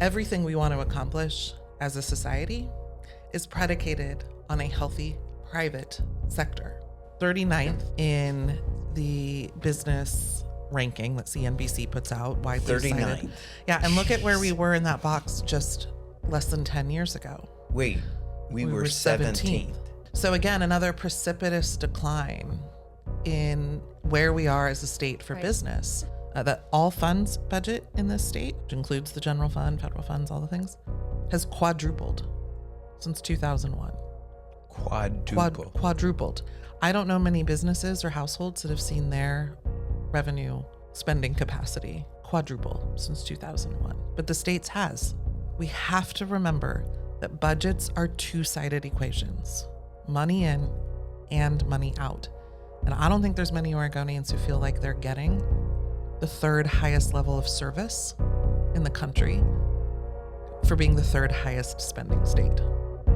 Everything we want to accomplish as a society is predicated on a healthy private sector. 39th in the business ranking that CNBC puts out, widely cited. Yeah, and look at where we were in that box just less than 10 years ago. Wait, we were 17th. So again, another precipitous decline in where we are as a state for business. That all funds budget in this state, which includes the general fund, federal funds, all the things, has quadrupled since 2001. Quadrupled. I don't know many businesses or households that have seen their revenue spending capacity quadruple since 2001. But the state's has. We have to remember that budgets are two-sided equations, money in and money out. And I don't think there's many Oregonians who feel like they're getting the third highest level of service in the country for being the third highest spending state.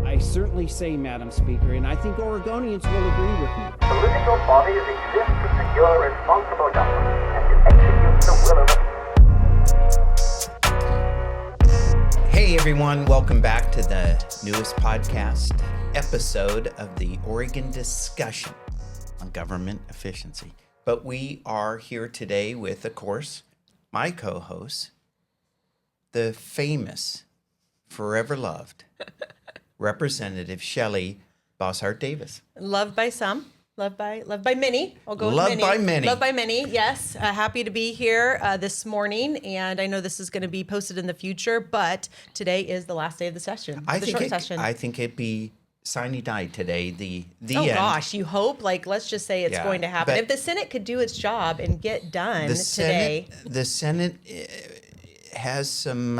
I certainly say, Madam Speaker, and I think Oregonians will agree with me. Political bodies exist to secure responsible government and to execute the will of Hey everyone, welcome back to the newest podcast episode of the Oregon discussion on government efficiency. But we are here today with, of course, my co-host, the famous, forever loved Representative Shelly Boshart-Davis. Loved by some, loved by many. I'll go with Loved many. by many. Loved by many. Yes, happy to be here this morning, and I know this is going to be posted in the future, but today is the last day of the session. I think it'd be sine die today. The oh end. gosh, you hope? Like, let's just say it's going to happen. If the Senate could do its job and get done today. The Senate has some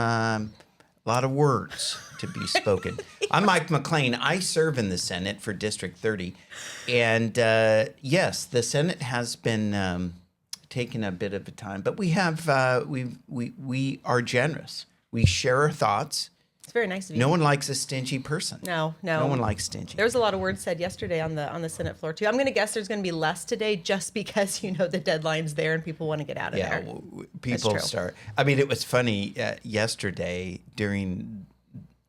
lot of words to be spoken. I'm Mike McLane. I serve in the Senate for District 30, and yes, the Senate has been taking a bit of a time, but we have we are generous. We share our thoughts. It's very nice of you. No one likes a stingy person. No one likes stingy. There was a lot of words said yesterday on the Senate floor too. I'm going to guess there's going to be less today, just because the deadline's there and people want to get out of there. Yeah, people start. I mean, it was funny yesterday during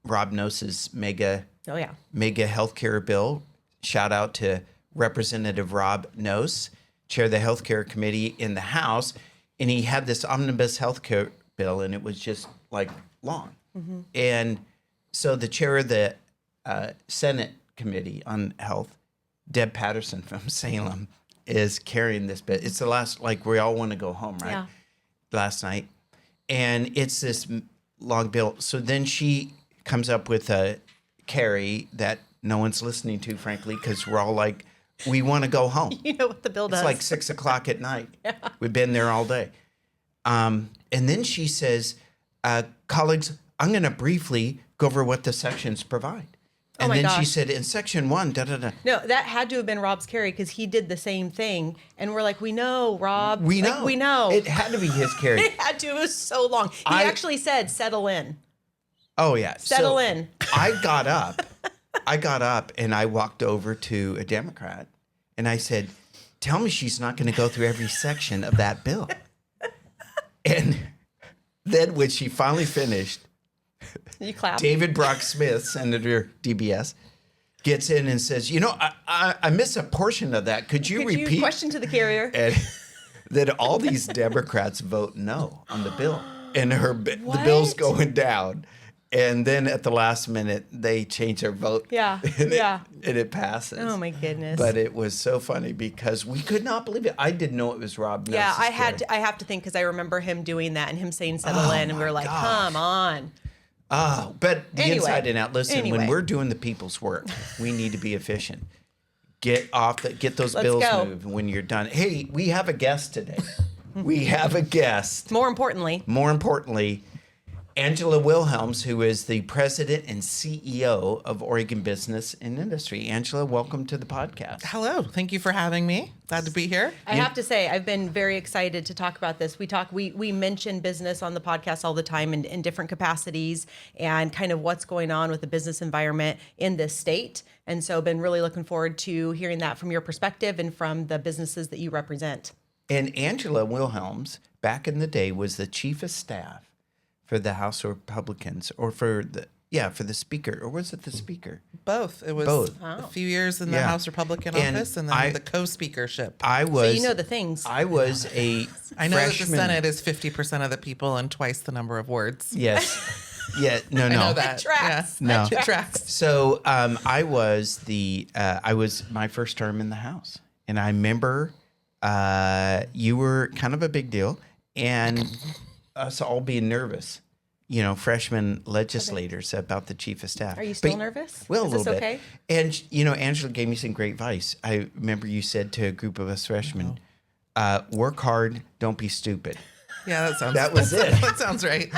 Rob Nose's mega healthcare bill. Shout out to Representative Rob Nose, chair of the healthcare committee in the House, and he had this omnibus healthcare bill, and it was just like long. Mm-hmm. And so the chair of the Senate Committee on Health, Deb Patterson from Salem, is carrying this bit. It's the last, we all want to go home, right? Yeah. Last night. And it's this long bill. So then she comes up with a carry that no one's listening to, frankly, because we're all like, we want to go home. You know what the bill does. It's like 6 o'clock at night. Yeah. We've been there all day. And then she says, colleagues, I'm going to briefly go over what the sections provide. And then she said, in section 1, da-da-da. No, that had to have been Rob's carry, because he did the same thing. And we're like, we know, Rob. We know. It had to be his carry. It had to. It was so long. He actually said, settle in. Oh, yeah. Settle in. I got up and I walked over to a Democrat and I said, tell me she's not going to go through every section of that bill. And then when she finally finished, you clapped. David Brock Smith, Senator DBS, gets in and says, I missed a portion of that. Could you repeat? Question to the carrier. And then all these Democrats vote no on the bill. And the bill's going down. And then at the last minute, they change their vote. Yeah, and it passes. Oh, my goodness. But it was so funny because we could not believe it. I didn't know it was Rob Nose's Yeah, I carry. have to think, because I remember him doing that and him saying settle in. And we were like, come on. Oh, but the inside and out. Listen, when we're doing the people's work, we need to be efficient. Get those bills moved when you're done. Hey, we have a guest today. We have a guest. More importantly, Angela Wilhelms, who is the president and CEO of Oregon Business and Industry. Angela, welcome to the podcast. Hello. Thank you for having me. Glad to be here. I have to say, I've been very excited to talk about this. We mention business on the podcast all the time in different capacities, and kind of what's going on with the business environment in this state. And so been really looking forward to hearing that from your perspective and from the businesses that you represent. And Angela Wilhelms, back in the day, was the chief of staff for the House Republicans, or for the Speaker, or was it the Speaker? Both. It was Both. a few years in the House Republican And office, and then the co-speakership. I was. So you know the things. I was a I know freshman. that the Senate is 50% of the people and twice the number of words. Yes. Yeah. No. I know that. tracks. No. It tracks. So I was my first term in the House, and I remember you were kind of a big deal, and us all being nervous. Freshman legislators about the chief of staff. Are you still nervous? Well, Is a little this bit. okay? And Angela gave me some great advice. I remember you said to a group of us freshmen, "Work hard, don't be stupid." Yeah, That was it. That sounds right.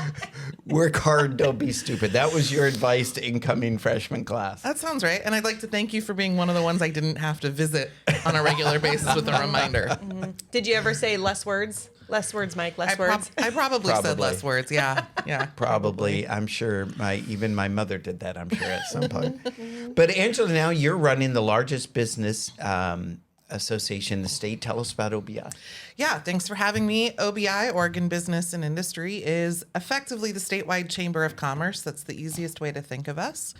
Work hard, don't be stupid. That was your advice to incoming freshman class. That sounds right. And I'd like to thank you for being one of the ones I didn't have to visit on a regular basis with a reminder. Mm-hmm. Did you ever say less words? Less words, Mike. Less words. I probably said less words. Yeah. Probably. I'm sure even my mother did that, I'm sure, at some point. But Angela, now you're running the largest business association in the state. Tell us about OBI. Yeah, thanks for having me. OBI, Oregon Business and Industry, is effectively the statewide chamber of commerce. That's the easiest way to think of us.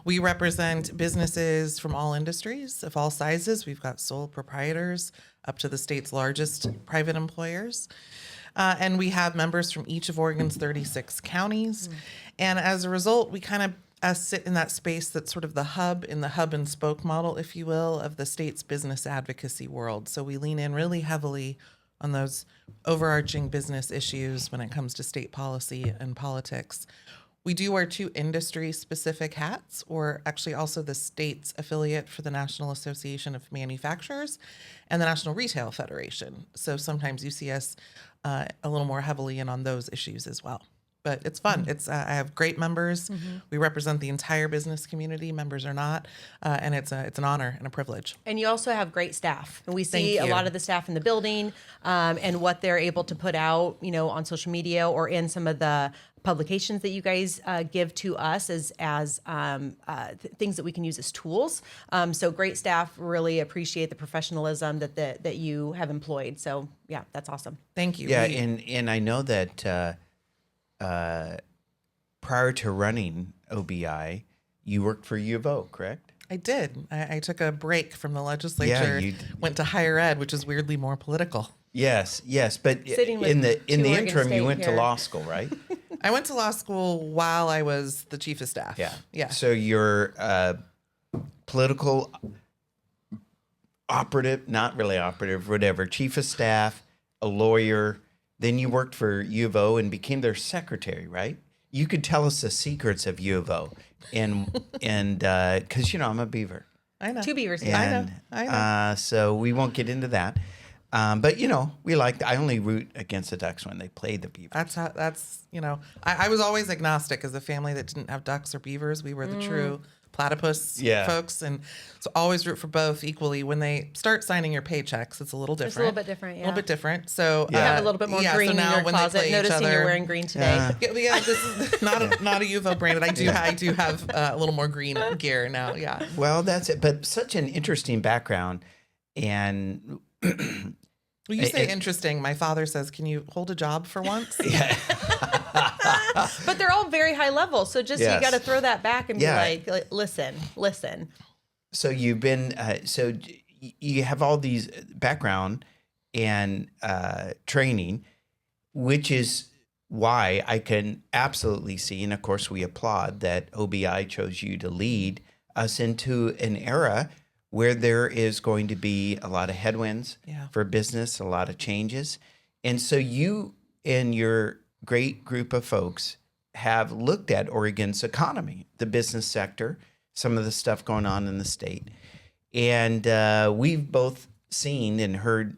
We represent businesses from all industries of all sizes. We've got sole proprietors up to the state's largest private employers. And we have members from each of Oregon's 36 counties. And as a result, we kind of sit in that space that's sort of the hub and spoke model, if you will, of the state's business advocacy world. So we lean in really heavily on those overarching business issues when it comes to state policy and politics. We do wear 2 industry-specific hats, or actually also the state's affiliate for the National Association of Manufacturers and the National Retail Federation. So sometimes you see us a little more heavily in on those issues as well. But it's fun. It's I have great members. We represent the entire business community, members or not, and it's an honor and a privilege. And you also have great staff, and we see a lot of the staff in the building and what they're able to put out, on social media or in some of the publications that you guys give to us as things that we can use as tools. So great staff. Really appreciate the professionalism that you have employed. So yeah, that's awesome. Thank you. Yeah, and I know that. Prior to running OBI, you worked for U of O, correct? I did. I took a break from the legislature, went to higher ed, which is weirdly more political. Yes. But in the interim, you went to law school, right? I went to law school while I was the chief of staff. Yeah. So you're political operative, not really operative, whatever, chief of staff, a lawyer. Then you worked for U of O and became their secretary, right? You could tell us the secrets of U of O, and because I'm a beaver. I know. 2 beavers. And, I know. So we won't get into that. But we like. I only root against the Ducks when they play the beavers. I was always agnostic as a family that didn't have ducks or beavers. We were the true platypus folks, and so always root for both equally. When they start signing your paychecks, it's a little different. It's a little bit different, yeah. A little bit different. So you have a little bit more green so in your closet. Noticing you're wearing green today. Yeah, this is not a U of O brand, but I do have a little more green gear now. Yeah. Well, that's it. But such an interesting background, and. Well, you say interesting. My father says, "Can you hold a job for once?" Yeah. But they're all very high level, so just you got to throw that back and be like, listen. So you've been, so you have all these background and training, which is why I can absolutely see, and of course we applaud that OBI chose you to lead us into an era where there is going to be a lot of headwinds for business, a lot of changes. And so you and your great group of folks have looked at Oregon's economy, the business sector, some of the stuff going on in the state. And we've both seen and heard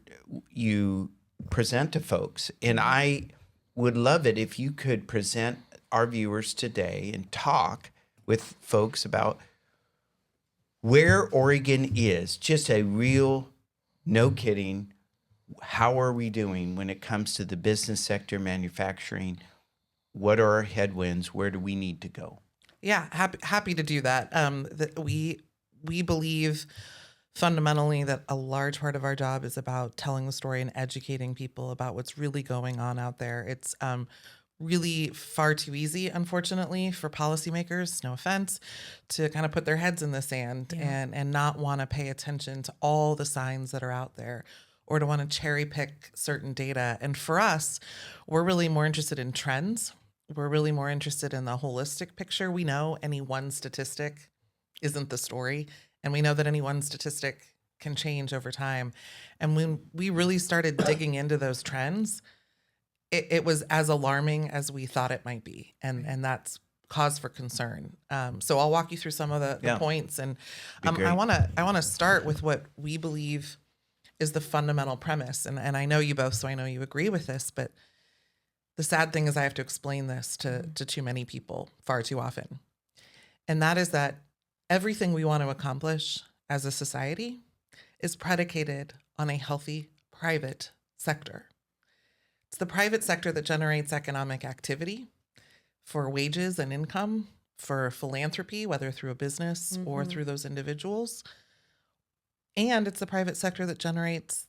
you present to folks. And I would love it if you could present our viewers today and talk with folks about where Oregon is, just a real, no kidding, how are we doing when it comes to the business sector, manufacturing? What are our headwinds? Where do we need to go? Yeah, happy to do that. We believe fundamentally that a large part of our job is about telling the story and educating people about what's really going on out there. It's really far too easy, unfortunately, for policymakers, no offense, to kind of put their heads in the sand and not want to pay attention to all the signs that are out there, or to want to cherry pick certain data. And for us, we're really more interested in trends. We're really more interested in the holistic picture. We know any one statistic isn't the story, and we know that any one statistic can change over time. And when we really started digging into those trends, it was as alarming as we thought it might be. And that's cause for concern. So I'll walk you through some of the points. And I want to start with what we believe is the fundamental premise. And I know you both, so I know you agree with this, but the sad thing is I have to explain this to too many people far too often. And that is that everything we want to accomplish as a society is predicated on a healthy private sector. It's the private sector that generates economic activity for wages and income, for philanthropy, whether through a business or through those individuals. And it's the private sector that generates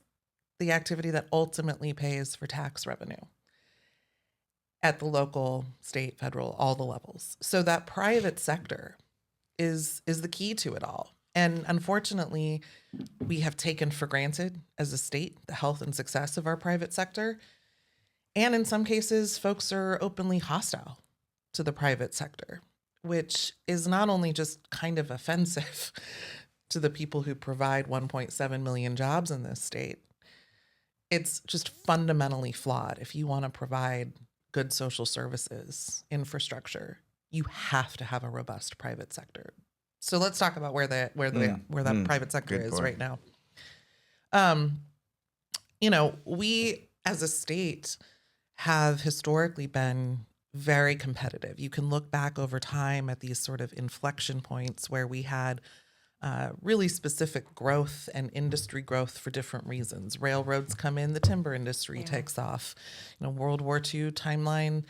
the activity that ultimately pays for tax revenue at the local, state, federal, all the levels. So that private sector is the key to it all. And unfortunately, we have taken for granted as a state the health and success of our private sector. And in some cases, folks are openly hostile to the private sector, which is not only just kind of offensive to the people who provide 1.7 million jobs in this state, it's just fundamentally flawed. If you want to provide good social services, infrastructure, you have to have a robust private sector. So let's talk about where that private sector is right now. We as a state have historically been very competitive. You can look back over time at these sort of inflection points where we had really specific growth and industry growth for different reasons. Railroads come in, the timber industry takes off. World War II timeline,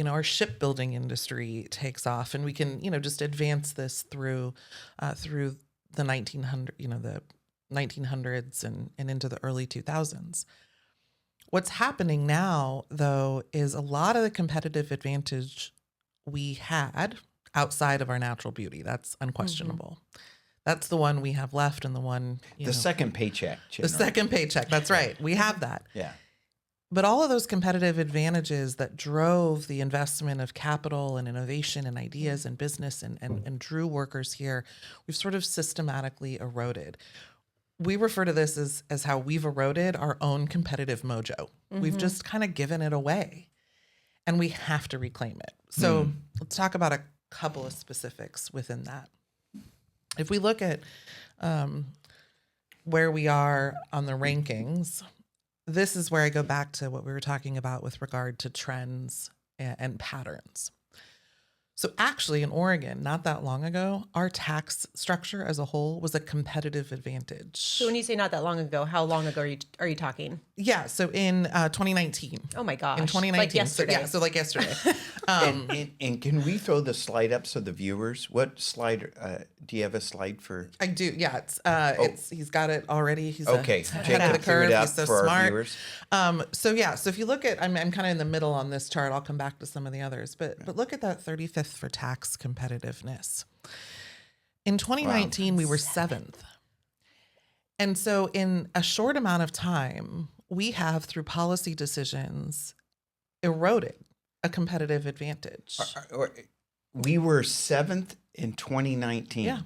our shipbuilding industry takes off, and we can, just advance this through the 1900s and into the early 2000s. What's happening now, though, is a lot of the competitive advantage we had outside of our natural beauty. That's unquestionable. That's the one we have left, and the one second paycheck. The second paycheck. That's right. We have that. Yeah. But all of those competitive advantages that drove the investment of capital and innovation and ideas and business and drew workers here, we've sort of systematically eroded. We refer to this as how we've eroded our own competitive mojo. We've just kind of given it away, and we have to reclaim it. So let's talk about a couple of specifics within that. If we look at where we are on the rankings, this is where I go back to what we were talking about with regard to trends and patterns. So actually in Oregon, not that long ago, our tax structure as a whole was a competitive advantage. So when you say not that long ago, how long ago are you talking? Yeah, so in 2019. Oh my gosh. In 2019. Like yesterday. So like yesterday. And can we throw the slide up so the viewers, what slide, do you have a slide for? I do, yeah. It's he's got it already. He's okay. ahead of the curve. He's so for smart. Our viewers. So if you look at, I'm kind of in the middle on this chart. I'll come back to some of the others, but look at that 35th for tax competitiveness. In 2019, we were 7th. And so in a short amount of time, we have, through policy decisions, eroded a competitive advantage. We were 7th in 2019. Yeah.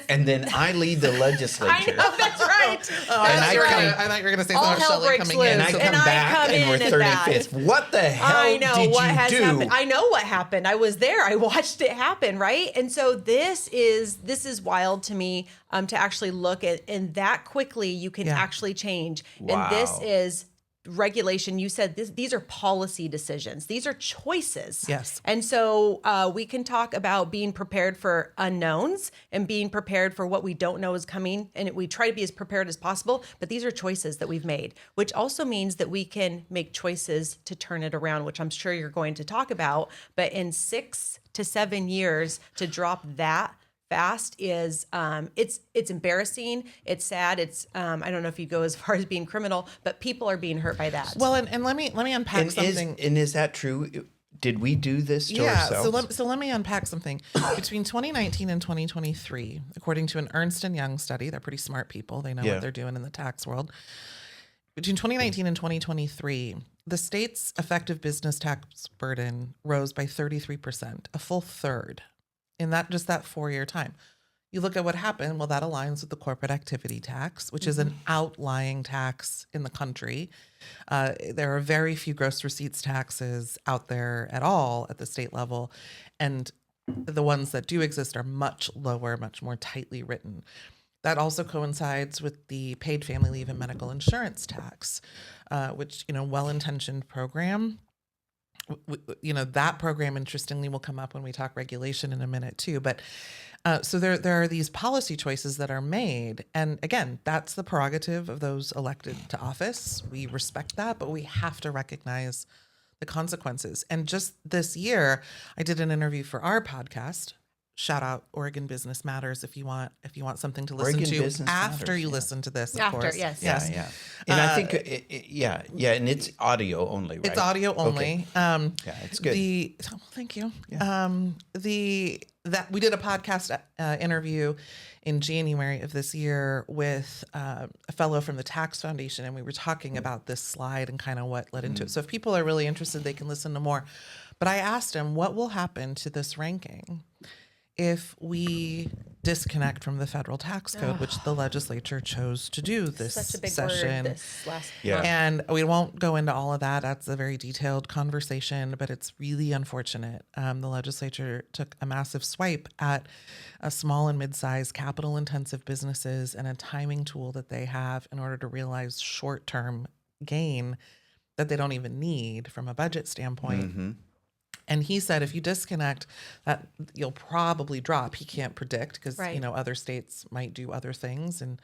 And then I lead the legislature. I know, that's right. I thought you were going to say something about Shelly coming in. And I come back and we're 35th. What the hell did you do? Happened. I know what happened. I was there. I watched it happen, right? And so this is wild to me, to actually look at, and that quickly you can actually change. Wow. And this is regulation. You said these are policy decisions. These are choices. Yes. And so we can talk about being prepared for unknowns and being prepared for what we don't know is coming. And we try to be as prepared as possible. But these are choices that we've made, which also means that we can make choices to turn it around, which I'm sure you're going to talk about. But in 6 to 7 years, to drop that fast is it's embarrassing. It's sad. It's I don't know if you go as far as being criminal, but people are being hurt by that. Well, and let me unpack something. Is that true? Did we do this to ourselves? So let me unpack something. Between 2019 and 2023, according to an Ernst & Young study, they're pretty smart people. They know what they're doing in the tax world. Between 2019 and 2023, the state's effective business tax burden rose by 33%, a full third in that 4-year time. You look at what happened. Well, that aligns with the corporate activity tax, which is an outlying tax in the country. There are very few gross receipts taxes out there at all at the state level. And the ones that do exist are much lower, much more tightly written. That also coincides with the paid family leave and medical insurance tax, which, well-intentioned program. That program, interestingly, will come up when we talk regulation in a minute too. But so there are these policy choices that are made. And again, that's the prerogative of those elected to office. We respect that, but we have to recognize the consequences. And just this year, I did an interview for our podcast. Shout out Oregon Business Matters if you want something to listen to after you listen to this. Of course. Yes. Yeah. And I think and it's audio only, right? It's audio only. Okay. It's good. Thank you. Yeah. That we did a podcast interview in January of this year with a fellow from the Tax Foundation, and we were talking about this slide and kind of what led into it. So if people are really interested, they can listen to more. But I asked him, what will happen to this ranking if we disconnect from the federal tax code, which the legislature chose to do this Such a big session. word this last month. And we won't go into all of that. That's a very detailed conversation, but it's really unfortunate. The legislature took a massive swipe at a small and mid-sized capital-intensive businesses and a timing tool that they have in order to realize short-term gain that they don't even need from a budget standpoint. Mm-hmm. And he said, if you disconnect, that you'll probably drop. He can't predict because other states might do other things, and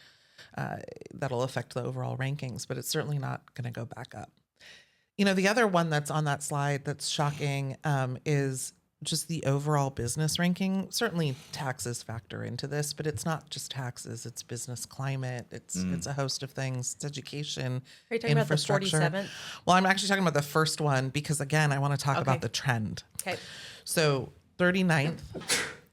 that'll affect the overall rankings. But it's certainly not going to go back up. The other one that's on that slide that's shocking is just the overall business ranking. Certainly, taxes factor into this, but it's not just taxes. It's business climate. It's a host of things. It's education, Are you talking infrastructure. About the 47th? Well, I'm actually talking about the first one because, again, I want to talk about the trend. Okay. So 39th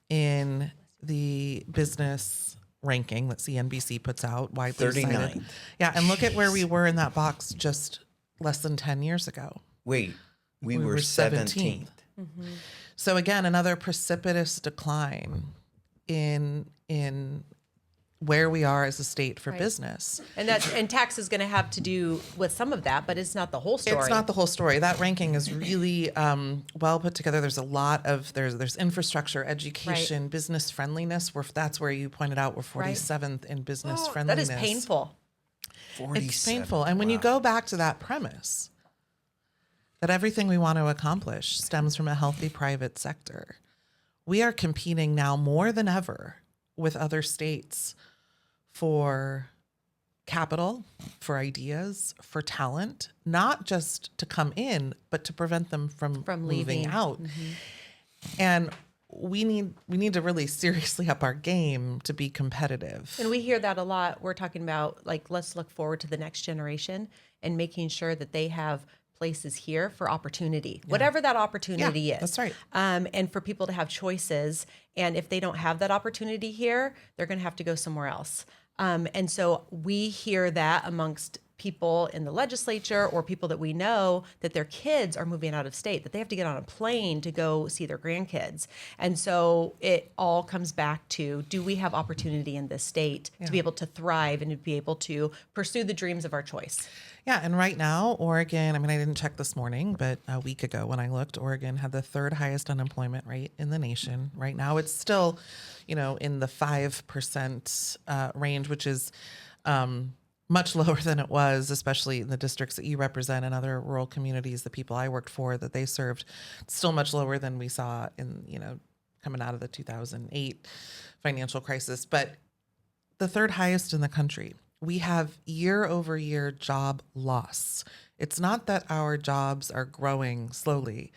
in the business ranking that CNBC puts out, widely cited. Yeah, and look at where we were in that box just less than 10 years ago. Wait, we were 17th. Mm-hmm. So again, another precipitous decline in where we are as a state for business. And tax is going to have to do with some of that, but it's not the whole story. It's not the whole story. That ranking is really well put together. There's a lot of there's infrastructure, education, business friendliness. That's where you pointed out we're 47th in business friendliness. That is painful. It's painful. And when you go back to that premise, that everything we want to accomplish stems from a healthy private sector, we are competing now more than ever with other states for capital, for ideas, for talent, not just to come in, but to prevent them from moving leaving out. Mm-hmm. And we need to really seriously up our game to be competitive. And we hear that a lot. We're talking about, let's look forward to the next generation and making sure that they have places here for opportunity, whatever that opportunity is. That's right. And for people to have choices. And if they don't have that opportunity here, they're going to have to go somewhere else. And so we hear that amongst people in the legislature or people that we know that their kids are moving out of state, that they have to get on a plane to go see their grandkids. And so it all comes back to, do we have opportunity in this state to be able to thrive and to be able to pursue the dreams of our choice? Yeah, and right now, Oregon, I didn't check this morning, but a week ago when I looked, Oregon had the third highest unemployment rate in the nation. Right now, it's still, in the 5% range, which is much lower than it was, especially in the districts that you represent and other rural communities, the people I worked for that they served. It's still much lower than we saw in, coming out of the 2008 financial crisis, but the third highest in the country. We have year-over-year job loss. It's not that our jobs are growing slowly.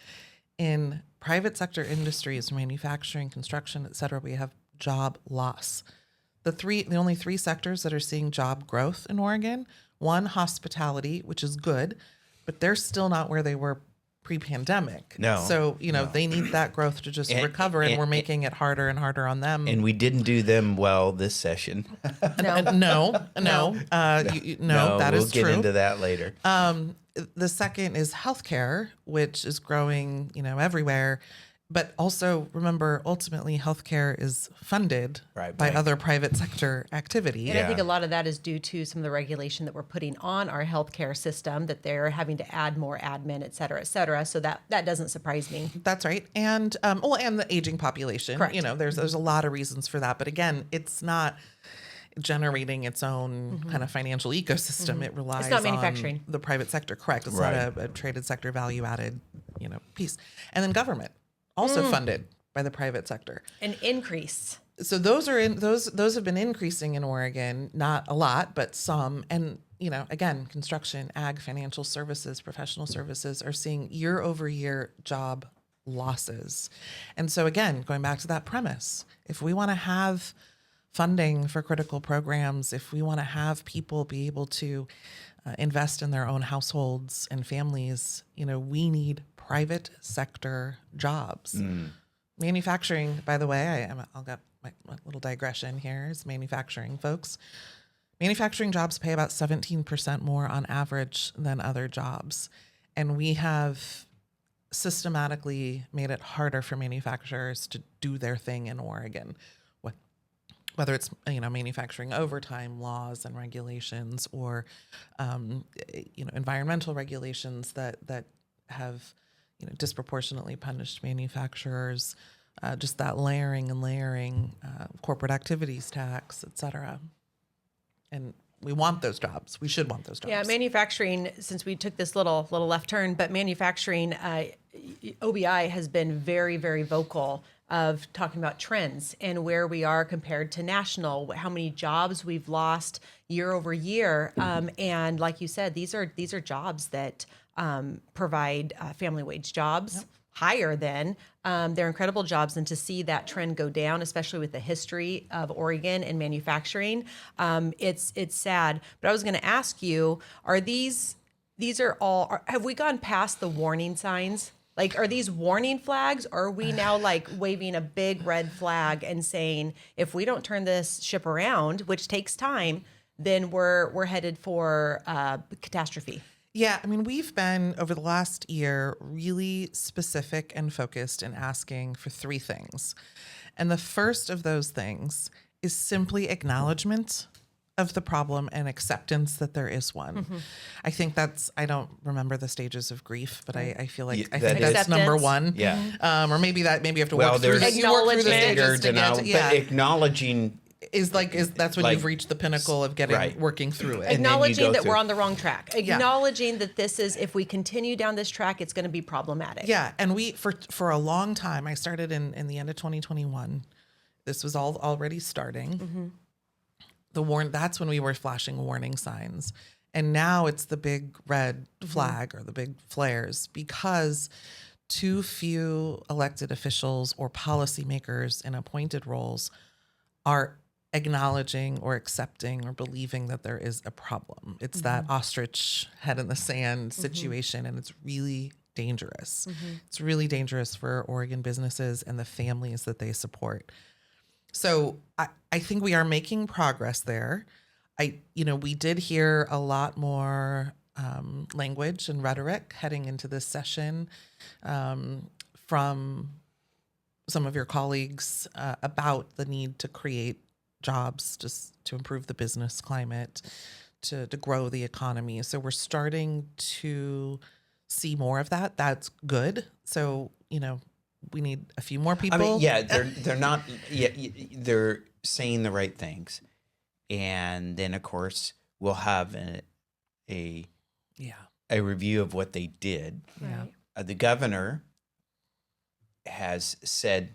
In private sector industries, manufacturing, construction, et cetera, we have job loss. The only three sectors that are seeing job growth in Oregon, one, hospitality, which is good, but they're still not where they were pre-pandemic. No. So, they need that growth to just recover, and we're making it harder and harder on them. And we didn't do them well this session. No, that is true. We'll get into that later. The second is healthcare, which is growing, everywhere. But also remember, ultimately, healthcare is funded by other private sector activity. And I think a lot of that is due to some of the regulation that we're putting on our healthcare system, that they're having to add more admin, et cetera, et cetera. So that doesn't surprise me. That's right. And and the aging population. Correct. There's a lot of reasons for that. But again, it's not generating its own kind of financial ecosystem. It relies It's not manufacturing. on the private sector. Correct. It's not a traded sector value added, piece. And then government. Also funded by the private sector. An increase. So those have been increasing in Oregon, not a lot, but some. And, again, construction, ag, financial services, professional services are seeing year over year job losses. And so again, going back to that premise, if we want to have funding for critical programs, if we want to have people be able to invest in their own households and families, we need private sector jobs. Manufacturing, by the way, I'll get my little digression here, is manufacturing, folks. Manufacturing jobs pay about 17% more on average than other jobs. And we have systematically made it harder for manufacturers to do their thing in Oregon. Whether it's manufacturing overtime laws and regulations, or environmental regulations that have disproportionately punished manufacturers, just that layering, corporate activities tax, et cetera. And we want those jobs. We should want those jobs. Yeah, manufacturing, since we took this little left turn, but manufacturing, OBI has been very, very vocal of talking about trends and where we are compared to national, how many jobs we've lost year over year. And like you said, these are jobs that provide family wage jobs, higher than. They're incredible jobs. And to see that trend go down, especially with the history of Oregon and manufacturing, it's sad. But I was going to ask you, have we gone past the warning signs? Like, are these warning flags, or are we now waving a big red flag and saying, if we don't turn this ship around, which takes time, then we're headed for catastrophe? Yeah, we've been, over the last year, really specific and focused in asking for three things. And the first of those things is simply acknowledgement of the problem and acceptance that there is one. Mm-hmm. I think I don't remember the stages of grief, but I feel like I think that's number one. Yeah. Or maybe you have to work through the stages to get to, but acknowledging is that's when you've reached the pinnacle of working through it. Acknowledging that we're on the wrong track. Acknowledging that this is, if we continue down this track, it's going to be problematic. Yeah. And we, for a long time, I started in the end of 2021. This was all already starting. Mm-hmm. That's when we were flashing warning signs. And now it's the big red flag or the big flares, because too few elected officials or policymakers in appointed roles are acknowledging or accepting or believing that there is a problem. It's that ostrich head in the sand situation, and it's really dangerous. It's really dangerous for Oregon businesses and the families that they support. So I think we are making progress there. We did hear a lot more language and rhetoric heading into this session from some of your colleagues about the need to create jobs, just to improve the business climate, to grow the economy. So we're starting to see more of that. That's good. So, we need a few more people. They're not. They're saying the right things, and then of course we'll have a review of what they did. Right. The governor has said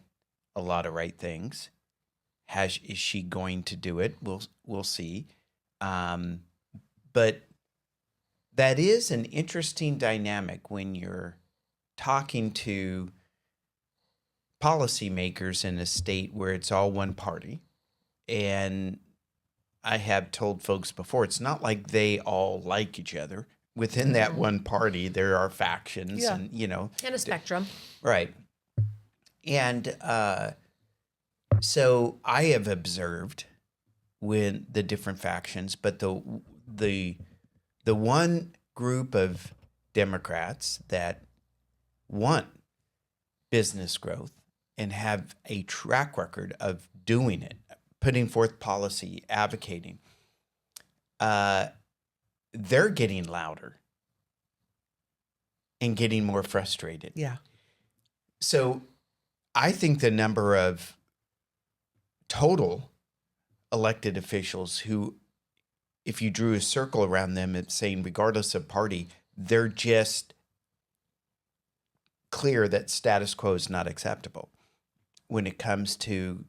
a lot of right things. Is she going to do it? We'll see. But that is an interesting dynamic when you're talking to policymakers in a state where it's all one party. And I have told folks before, it's not like they all like each other. Within that one party, there are factions and, And a spectrum. Right. And so I have observed when the different factions, but the one group of Democrats that want business growth and have a track record of doing it, putting forth policy, advocating, they're getting louder and getting more frustrated. Yeah. So I think the number of total elected officials who, if you drew a circle around them, it's saying regardless of party, they're just clear that status quo is not acceptable when it comes to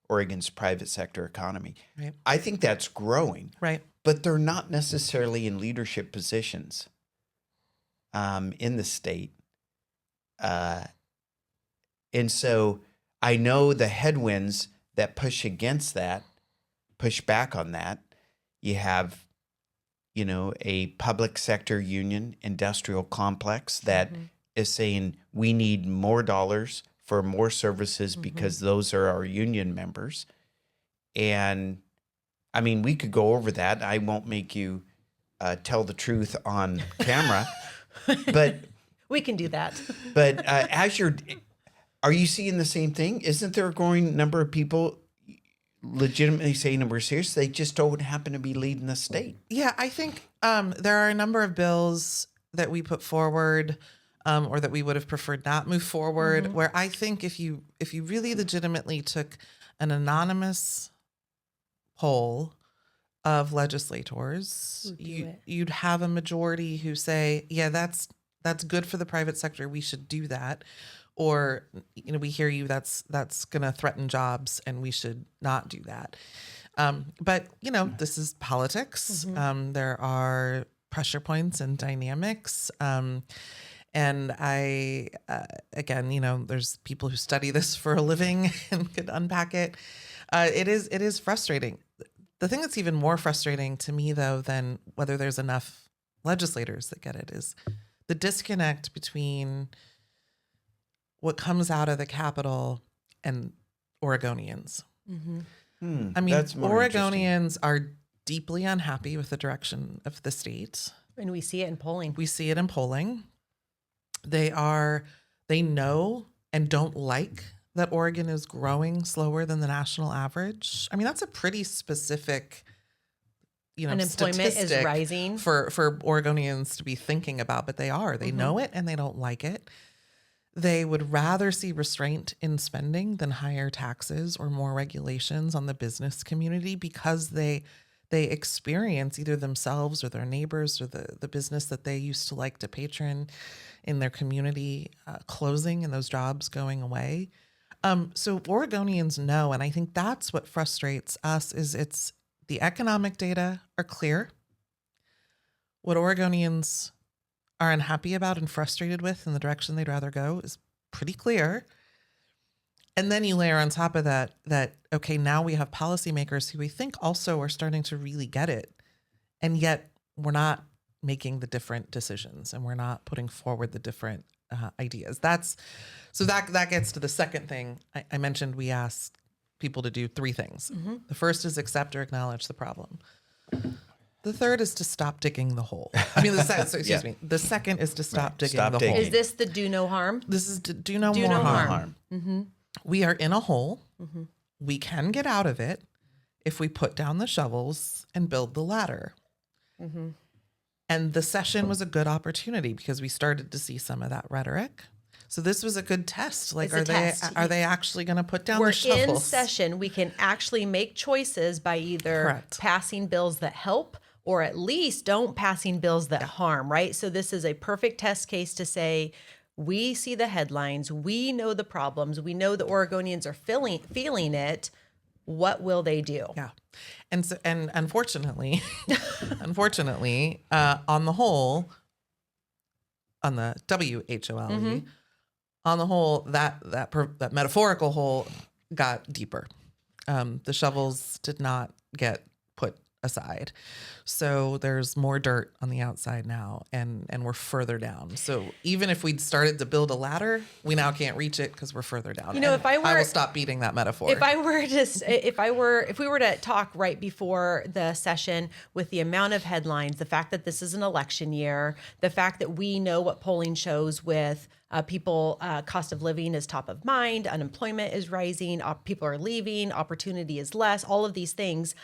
Oregon's private sector economy. Right. I think that's growing. Right. But they're not necessarily in leadership positions in the state. And so I know the headwinds that push against that, push back on that. You have, a public sector union industrial complex that is saying we need more dollars for more services because those are our union members. And I mean, we could go over that. I won't make you tell the truth on camera, but we can do that. But are you seeing the same thing? Isn't there a growing number of people legitimately saying we're serious? They just don't happen to be leading the state. Yeah, I think there are a number of bills that we put forward or that we would have preferred not move forward, where I think if you really legitimately took an anonymous poll of legislators, you'd have a majority who say, yeah, that's good for the private sector. We should do that. Or, we hear you, that's going to threaten jobs and we should not do that. But, this is politics. There are pressure points and dynamics. And I, again, there's people who study this for a living and could unpack it. It is frustrating. The thing that's even more frustrating to me, though, than whether there's enough legislators that get it is the disconnect between what comes out of the Capitol and Oregonians. I mean, Oregonians are deeply unhappy with the direction of the state. And we see it in polling. They know and don't like that Oregon is growing slower than the national average. I mean, that's a pretty specific, unemployment is rising for Oregonians to be thinking about, but they are. They know it and they don't like it. They would rather see restraint in spending than higher taxes or more regulations on the business community because they experience either themselves or their neighbors or the business that they used to like to patron in their community closing and those jobs going away. So Oregonians know, and I think that's what frustrates us, is it's the economic data are clear. What Oregonians are unhappy about and frustrated with in the direction they'd rather go is pretty clear. And then you layer on top of that, okay, now we have policymakers who we think also are starting to really get it. And yet we're not making the different decisions and we're not putting forward the different ideas. So that gets to the second thing. I mentioned we asked people to do three things. The first is accept or acknowledge the problem. The third is to stop digging the hole. I mean, the second is to stop digging the hole. Is this the do no harm? This is to do no more harm. We are in a hole. We can get out of it if we put down the shovels and build the ladder. And the session was a good opportunity because we started to see some of that rhetoric. So this was a good test. Like, are they actually going to put down the shovels? We're in session. We can actually make choices by either passing bills that help or at least don't passing bills that harm, right? So this is a perfect test case to say, we see the headlines, we know the problems, we know the Oregonians are feeling it. What will they do? Yeah. And so, and unfortunately, on the whole, on the WHOLE, on the whole, that metaphorical hole got deeper. The shovels did not get put aside. So there's more dirt on the outside now, and we're further down. So even if we'd started to build a ladder, we now can't reach it because we're further down. You know, and I will stop beating that metaphor. If we were to talk right before the session with the amount of headlines, the fact that this is an election year, the fact that we know what polling shows with people, cost of living is top of mind, unemployment is rising, people are leaving, opportunity is less, all of these things,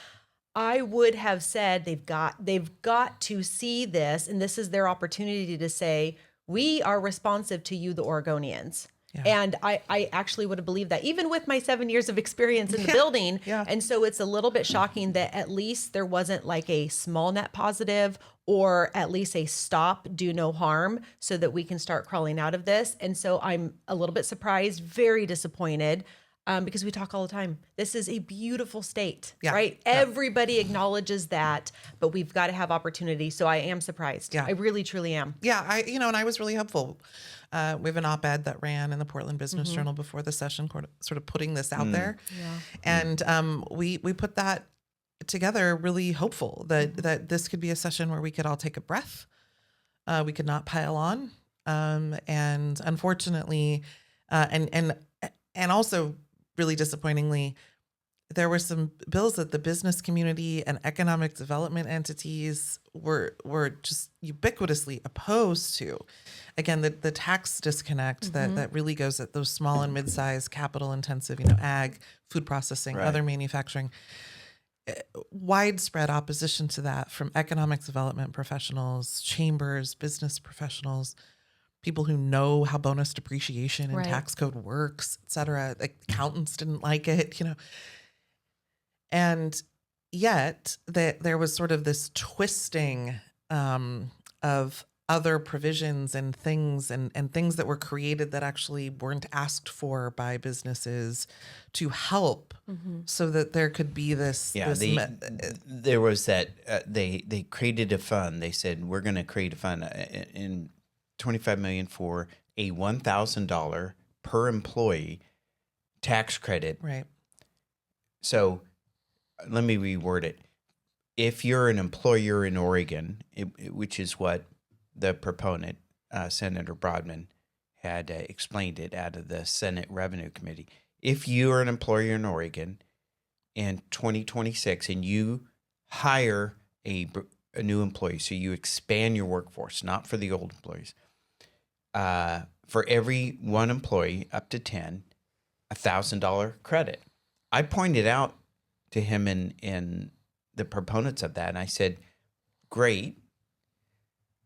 I would have said they've got to see this, and this is their opportunity to say, we are responsive to you, the Oregonians. Yeah. And I actually would have believed that, even with my 7 years of experience in the building. Yeah. And so it's a little bit shocking that at least there wasn't like a small net positive, or at least a stop, do no harm, so that we can start crawling out of this. And so I'm a little bit surprised, very disappointed. Because we talk all the time. This is a beautiful state, right? Yeah. Everybody acknowledges that, but we've got to have opportunity. So I am surprised. Yeah. I really, truly am. Yeah, and I was really hopeful. We have an op-ed that ran in the Portland Business Journal before the session, sort of putting this out there. Yeah. And we put that together really hopeful that this could be a session where we could all take a breath. We could not pile on. And unfortunately, and also, really disappointingly, there were some bills that the business community and economic development entities were just ubiquitously opposed to. Again, the tax disconnect that really goes at those small and mid-sized, capital-intensive, ag, food processing, other manufacturing. Widespread opposition to that from economic development professionals, chambers, business professionals, people who know how bonus depreciation and tax code works, et cetera. Like, accountants didn't like it, And yet there was sort of this twisting of other provisions and things and things that were created that actually weren't asked for by businesses to help, so that there could be this. Yeah, there was that they created a fund. They said, we're going to create a fund in $25 million for a $1,000 per employee tax credit. Right. So let me reword it. If you're an employer in Oregon, which is what the proponent, Senator Broadman, had explained it out of the Senate Revenue Committee. If you are an employer in Oregon in 2026 and you hire a new employee, so you expand your workforce, not for the old employees, for every one employee up to 10, $1,000 credit. I pointed out to him in the proponents of that, and I said, great,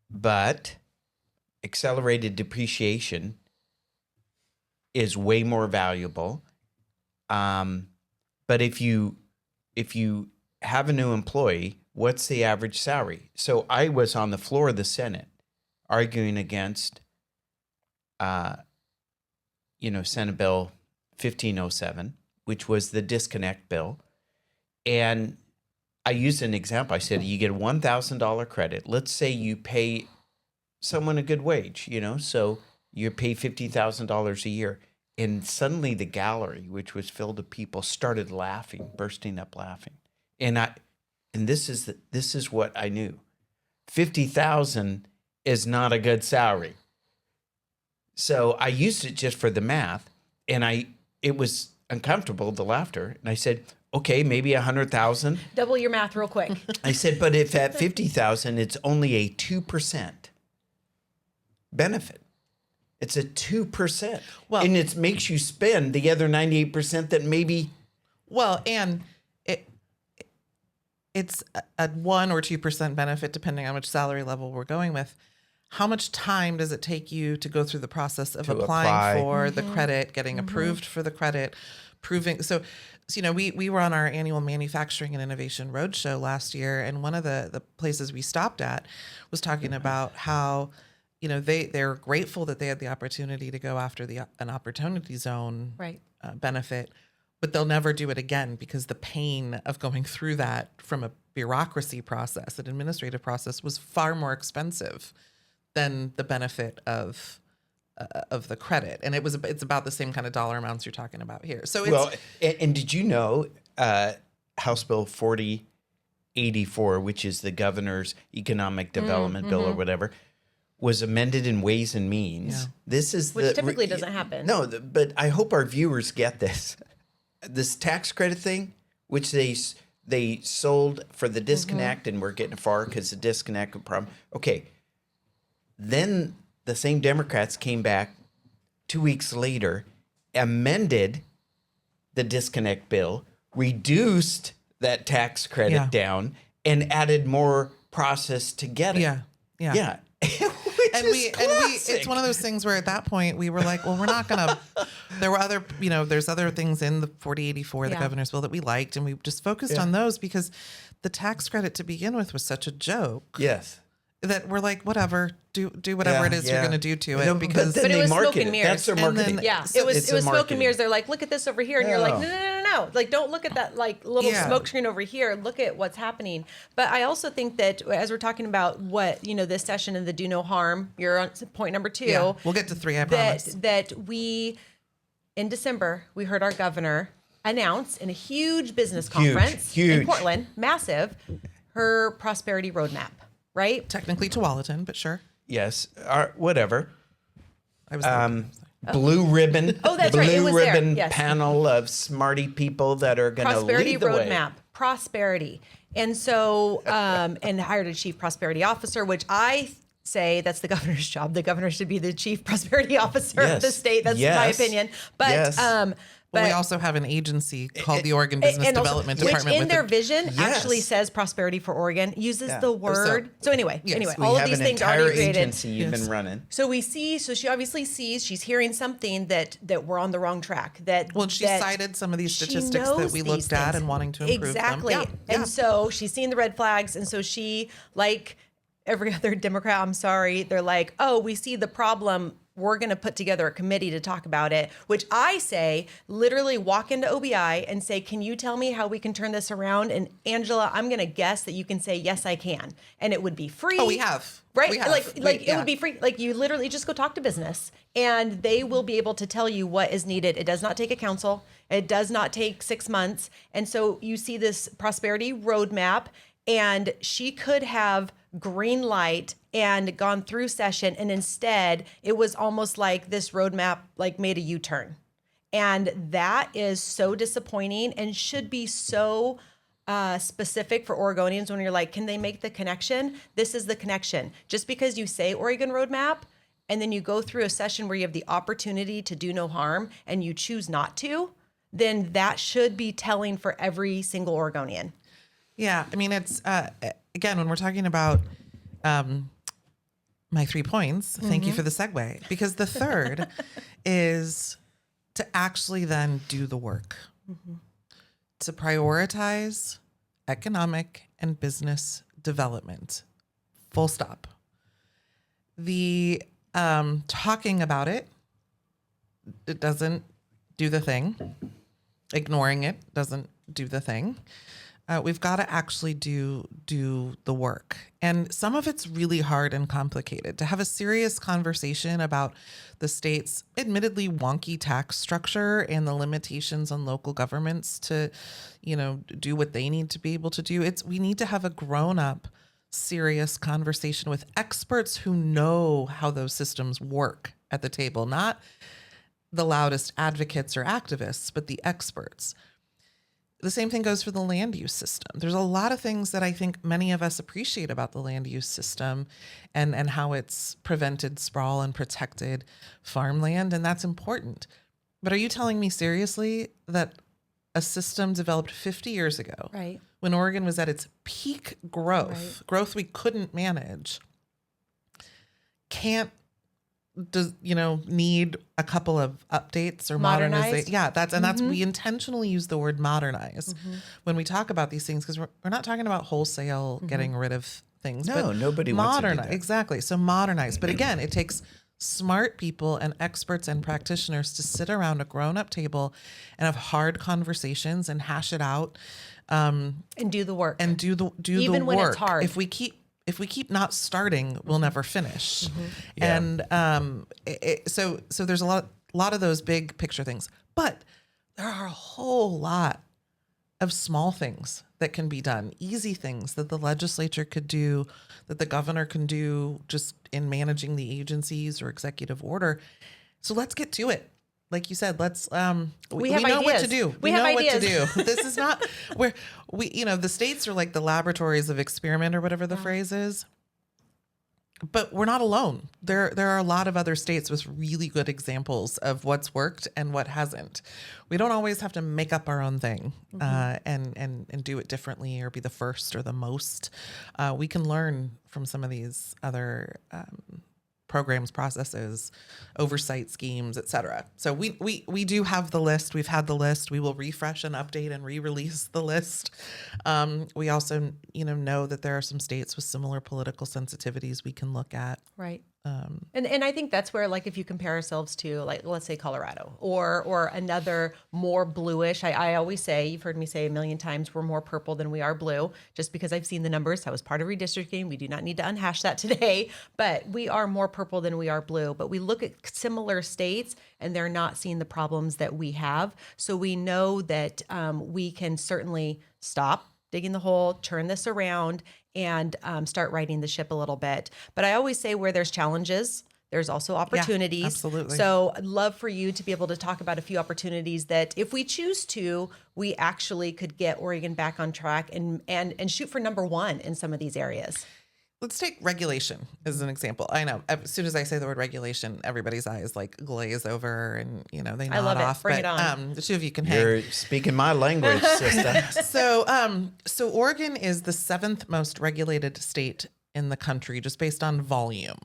but accelerated depreciation is way more valuable. But if you have a new employee, what's the average salary? So I was on the floor of the Senate arguing against Senate Bill 1507, which was the disconnect bill. And I used an example. I said, you get a $1,000 credit. Let's say you pay someone a good wage, so you pay $50,000 a year. And suddenly the gallery, which was filled with people, started laughing, bursting up laughing. And this is what I knew. $50,000 is not a good salary. So I used it just for the math, and it was uncomfortable, the laughter. And I said, okay, maybe 100,000. Double your math real quick. I said, but if at 50,000, it's only a 2% benefit. It's a 2%. Well, and it makes you spend the other 98% that maybe. Well, and it's a 1 or 2% benefit, depending on which salary level we're going with. How much time does it take you to go through the process of applying for the credit, getting approved for the credit, proving? So we were on our annual Manufacturing and Innovation Roadshow last year, and one of the places we stopped at was talking about how, they're grateful that they had the opportunity to go after an opportunity zone benefit, but they'll never do it again because the pain of going through that from a bureaucracy process, an administrative process, was far more expensive than the benefit of of the credit, and it's about the same kind of dollar amounts you're talking about here. So it's Well, and did you know House Bill 4084, which is the governor's economic development bill or whatever, was amended in Ways and Means. Yeah. This is Which typically doesn't happen. No, but I hope our viewers get this. This tax credit thing, which they sold for the disconnect, and we're getting far because the disconnect problem. Okay, then the same Democrats came back 2 weeks later, amended the disconnect bill, reduced that tax credit down, and added more process to get it. Yeah. It's one of those things where at that point we were like, well, we're not gonna. There were other, there's other things in the 4084, the governor's bill, that we liked, and we just focused on those because the tax credit to begin with was such a joke. Yes. That we're like, whatever, do whatever it is you're going to do to it. No, because but it was smoke and mirrors. That's their marketing. It was smoke and mirrors. They're like, look at this over here, and you're like, no. Like, don't look at that like little smoke screen over here. Look at what's happening. But I also think that as we're talking about what this session and the do no harm, you're on point number 2. Yeah. We'll get to 3. I promise. That we in December we heard our governor announce in a huge business conference in Portland, massive, her prosperity roadmap. Right? Technically Tualatin, but sure. Yes. Whatever. I was blue ribbon. Oh, that's right. It was blue ribbon there. Yes. panel of smarty people that are going to lead the roadmap. way. Prosperity. And so, and hired a chief prosperity officer, which I say that's the governor's job. The governor should be the chief prosperity officer of the state. That's my opinion. But but we also have an agency called the Oregon Business Development Department, which in their vision actually says prosperity for Oregon, uses the word. So anyway, all of these things are already created. Agency you've been running. So we see. So she obviously sees. She's hearing something that we're on the wrong track. She cited some of these statistics that we looked at and wanting to improve them. Yeah. And so she's seeing the red flags, and so she, like every other Democrat, they're like, oh, we see the problem. We're going to put together a committee to talk about it, which I say literally walk into OBI and say, can you tell me how we can turn this around? And Angela, I'm going to guess that you can say, yes, I can. And it would be free. Oh, we have. Right? We have. It would be free. Like you literally just go talk to business and they will be able to tell you what is needed. It does not take a council. It does not take 6 months. And so you see this prosperity roadmap, and she could have green light and gone through session, and instead it was almost like this roadmap like made a U-turn, and that is so disappointing and should be so specific for Oregonians. When you're like, can they make the connection? This is the connection. Just because you say Oregon roadmap and then you go through a session where you have the opportunity to do no harm and you choose not to, then that should be telling for every single Oregonian. Yeah, I mean, it's again, when we're talking about my 3 points, thank you for the segue, because the third is to actually then do the work, to prioritize economic and business development, full stop. The talking about it doesn't do the thing. Ignoring it doesn't do the thing. We've got to actually do the work. And some of it's really hard and complicated. To have a serious conversation about the state's admittedly wonky tax structure and the limitations on local governments to, do what they need to be able to do. We need to have a grown-up, serious conversation with experts who know how those systems work at the table, not the loudest advocates or activists, but the experts. The same thing goes for the land use system. There's a lot of things that I think many of us appreciate about the land use system and how it's prevented sprawl and protected farmland, and that's important. But are you telling me seriously that a system developed 50 years ago, right, when Oregon was at its peak growth, growth we couldn't manage, need a couple of updates or modernization? Yeah, that's we intentionally use the word modernize when we talk about these things, because we're not talking about wholesale getting rid of things. No, but nobody wants to do that. Exactly. So modernize. But again, it takes smart people and experts and practitioners to sit around a grown-up table and have hard conversations and hash it out, and do the work. And do the even work. when it's hard. If we keep if we keep not starting, we'll never finish. Yeah. And so there's a lot of those big picture things, but there are a whole lot of small things that can be done, easy things that the legislature could do, that the governor can do just in managing the agencies or executive order. So let's get to it. Like you said, let's we know ideas. what to do. We know what to do. This is not where the states are like the laboratories of experiment or whatever the phrase is. But we're not alone. There are a lot of other states with really good examples of what's worked and what hasn't. We don't always have to make up our own thing and do it differently or be the first or the most. We can learn from some of these other programs, processes, oversight schemes, et cetera. So we do have the list. We've had the list. We will refresh and update and re-release the list. We also, know that there are some states with similar political sensitivities we can look at. Right. And I think that's where, like, if you compare ourselves to, like, let's say Colorado or another more bluish, I always say, you've heard me say a million times, we're more purple than we are blue, just because I've seen the numbers. I was part of redistricting. We do not need to unhash that today, but we are more purple than we are blue. But we look at similar states and they're not seeing the problems that we have. So we know that we can certainly stop digging the hole, turn this around, and start righting the ship a little bit. But I always say where there's challenges, there's also opportunities. Yeah, absolutely. So I'd love for you to be able to talk about a few opportunities that, if we choose to, we actually could get Oregon back on track and shoot for number one in some of these areas. Let's take regulation as an example. I know as soon as I say the word regulation, everybody's eyes like glaze over and, they nod I love off. it. Bring it on. The two of you can You're hang. speaking my language, sister. So Oregon is the 7th most regulated state in the country, just based on volume.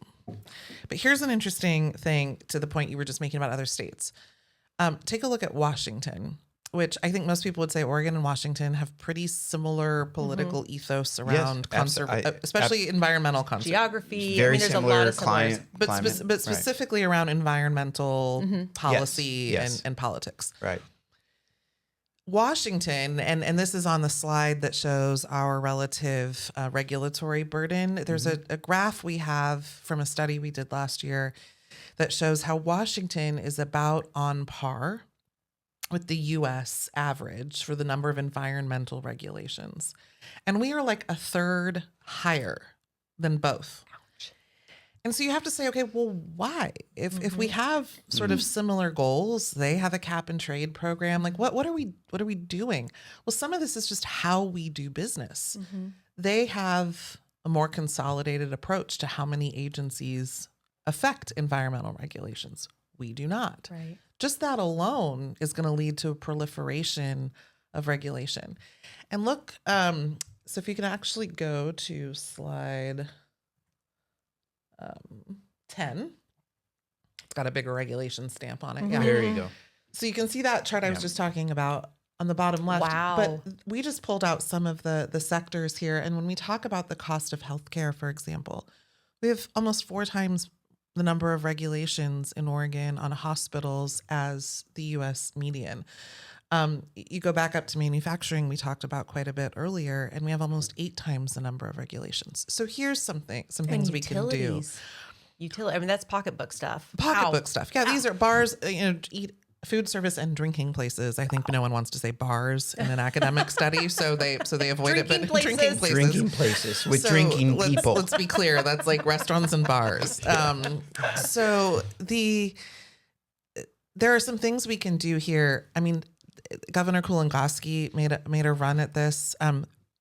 But here's an interesting thing to the point you were just making about other states. Take a look at Washington, which I think most people would say Oregon and Washington have pretty similar political ethos around especially environmental conservation. Geography. Very there's similar a lot of climate. But specifically around environmental policy Yes. and politics. Right. Washington, and this is on the slide that shows our relative regulatory burden. There's a graph we have from a study we did last year that shows how Washington is about on par with the U.S. average for the number of environmental regulations. And we are like a third higher than both. Ouch. And so you have to say, okay, well, why? If we have sort of similar goals, they have a cap and trade program, like what are we doing? Well, some of this is just how we do business. They have a more consolidated approach to how many agencies affect environmental regulations. We do not. Right. Just that alone is going to lead to a proliferation of regulation. And look, so if you can actually go to slide 10, it's got a bigger regulation stamp on it. Yeah. There you go. So you can see that chart I was just talking about on the bottom left. Wow. But we just pulled out some of the sectors here. And when we talk about the cost of healthcare, for example, we have almost 4 times the number of regulations in Oregon on hospitals as the U.S. median. You go back up to manufacturing, we talked about quite a bit earlier, and we have almost 8 times the number of regulations. So here's some things we can do. I mean, that's pocketbook stuff. Pocketbook stuff. Yeah, these are bars, eat food service and drinking places. I think no one wants to say bars in an academic study, so they avoid it. But drinking places. Drinking places with drinking people. Let's be clear. That's like restaurants and bars. So there are some things we can do here. I mean, Governor Kulongoski made a run at this.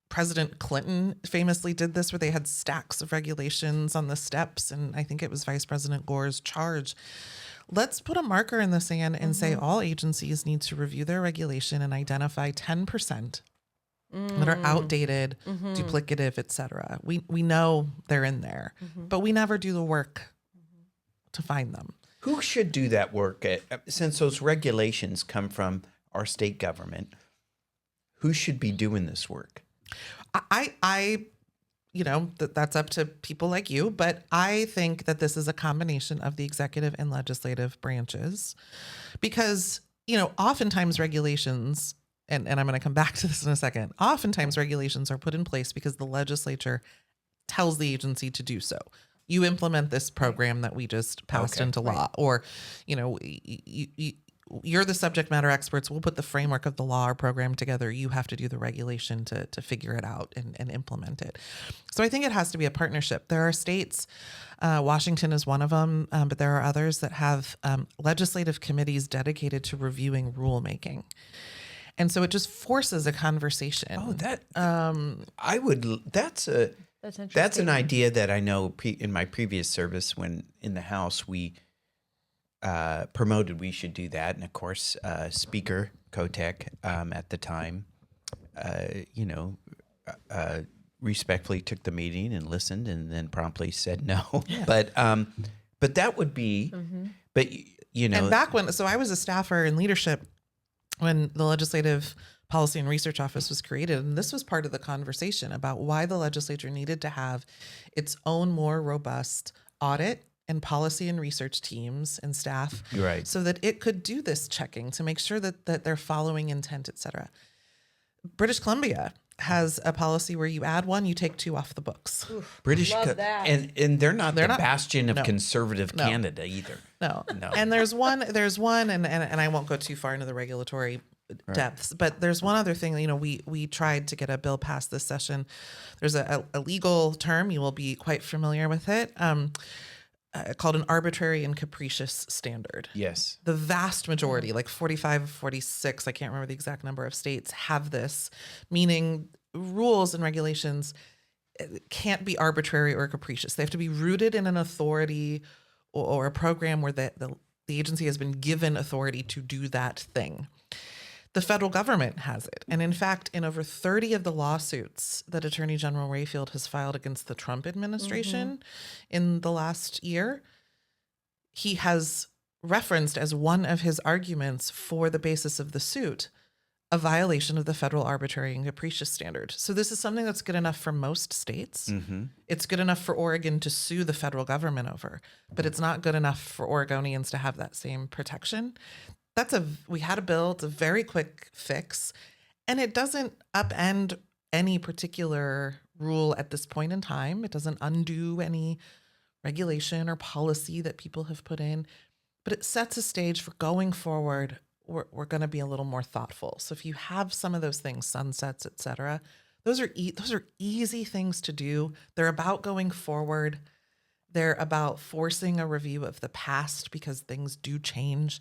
President Clinton famously did this, where they had stacks of regulations on the steps, and I think it was Vice President Gore's charge. Let's put a marker in the sand and say all agencies need to review their regulation and identify 10% that are outdated, duplicative, et cetera. We know they're in there, but we never do the work to find them. Who should do that work? Since those regulations come from our state government, who should be doing this work? That's up to people like you, but I think that this is a combination of the executive and legislative branches, because, oftentimes regulations, and I'm going to come back to this in a second, oftentimes regulations are put in place because the legislature tells the agency to do so. You implement this program that we just passed into law, or, you're the subject matter experts. We'll put the framework of the law or program together. You have to do the regulation to figure it out and implement it. So I think it has to be a partnership. There are states, Washington is one of them, but there are others that have legislative committees dedicated to reviewing rulemaking. And so it just forces a conversation. Oh, that's an idea that I know in my previous service when in the House we promoted we should do that. And of course, Speaker Kotek at the time, respectfully took the meeting and listened and then promptly said no. Yeah. But that would be, And back when, so I was a staffer in leadership when the Legislative Policy and Research Office was created. And this was part of the conversation about why the legislature needed to have its own more robust audit and policy and research teams and staff, right, so that it could do this checking to make sure that they're following intent, et cetera. British Columbia has a policy where you add one, you take two off the books. Oof, and they're not the bastion of conservative Canada either. No. And there's one, and I won't go too far into the regulatory depths, but there's one other thing. We tried to get a bill passed this session. There's a legal term, you will be quite familiar with it, called an arbitrary and capricious standard. Yes. The vast majority, like 45, 46, I can't remember the exact number of states, have this, meaning rules and regulations can't be arbitrary or capricious. They have to be rooted in an authority or a program where the agency has been given authority to do that thing. The federal government has it. And in fact, in over 30 of the lawsuits that Attorney General Rayfield has filed against the Trump administration in the last year, he has referenced as one of his arguments for the basis of the suit a violation of the federal arbitrary and capricious standard. So this is something that's good enough for most states. Mm-hmm. It's good enough for Oregon to sue the federal government over, but it's not good enough for Oregonians to have that same protection. We had a bill, it's a very quick fix, and it doesn't upend any particular rule at this point in time. It doesn't undo any regulation or policy that people have put in, but it sets a stage for going forward. We're going to be a little more thoughtful. So if you have some of those things, sunsets, et cetera, those are easy things to do. They're about going forward. They're about forcing a review of the past because things do change.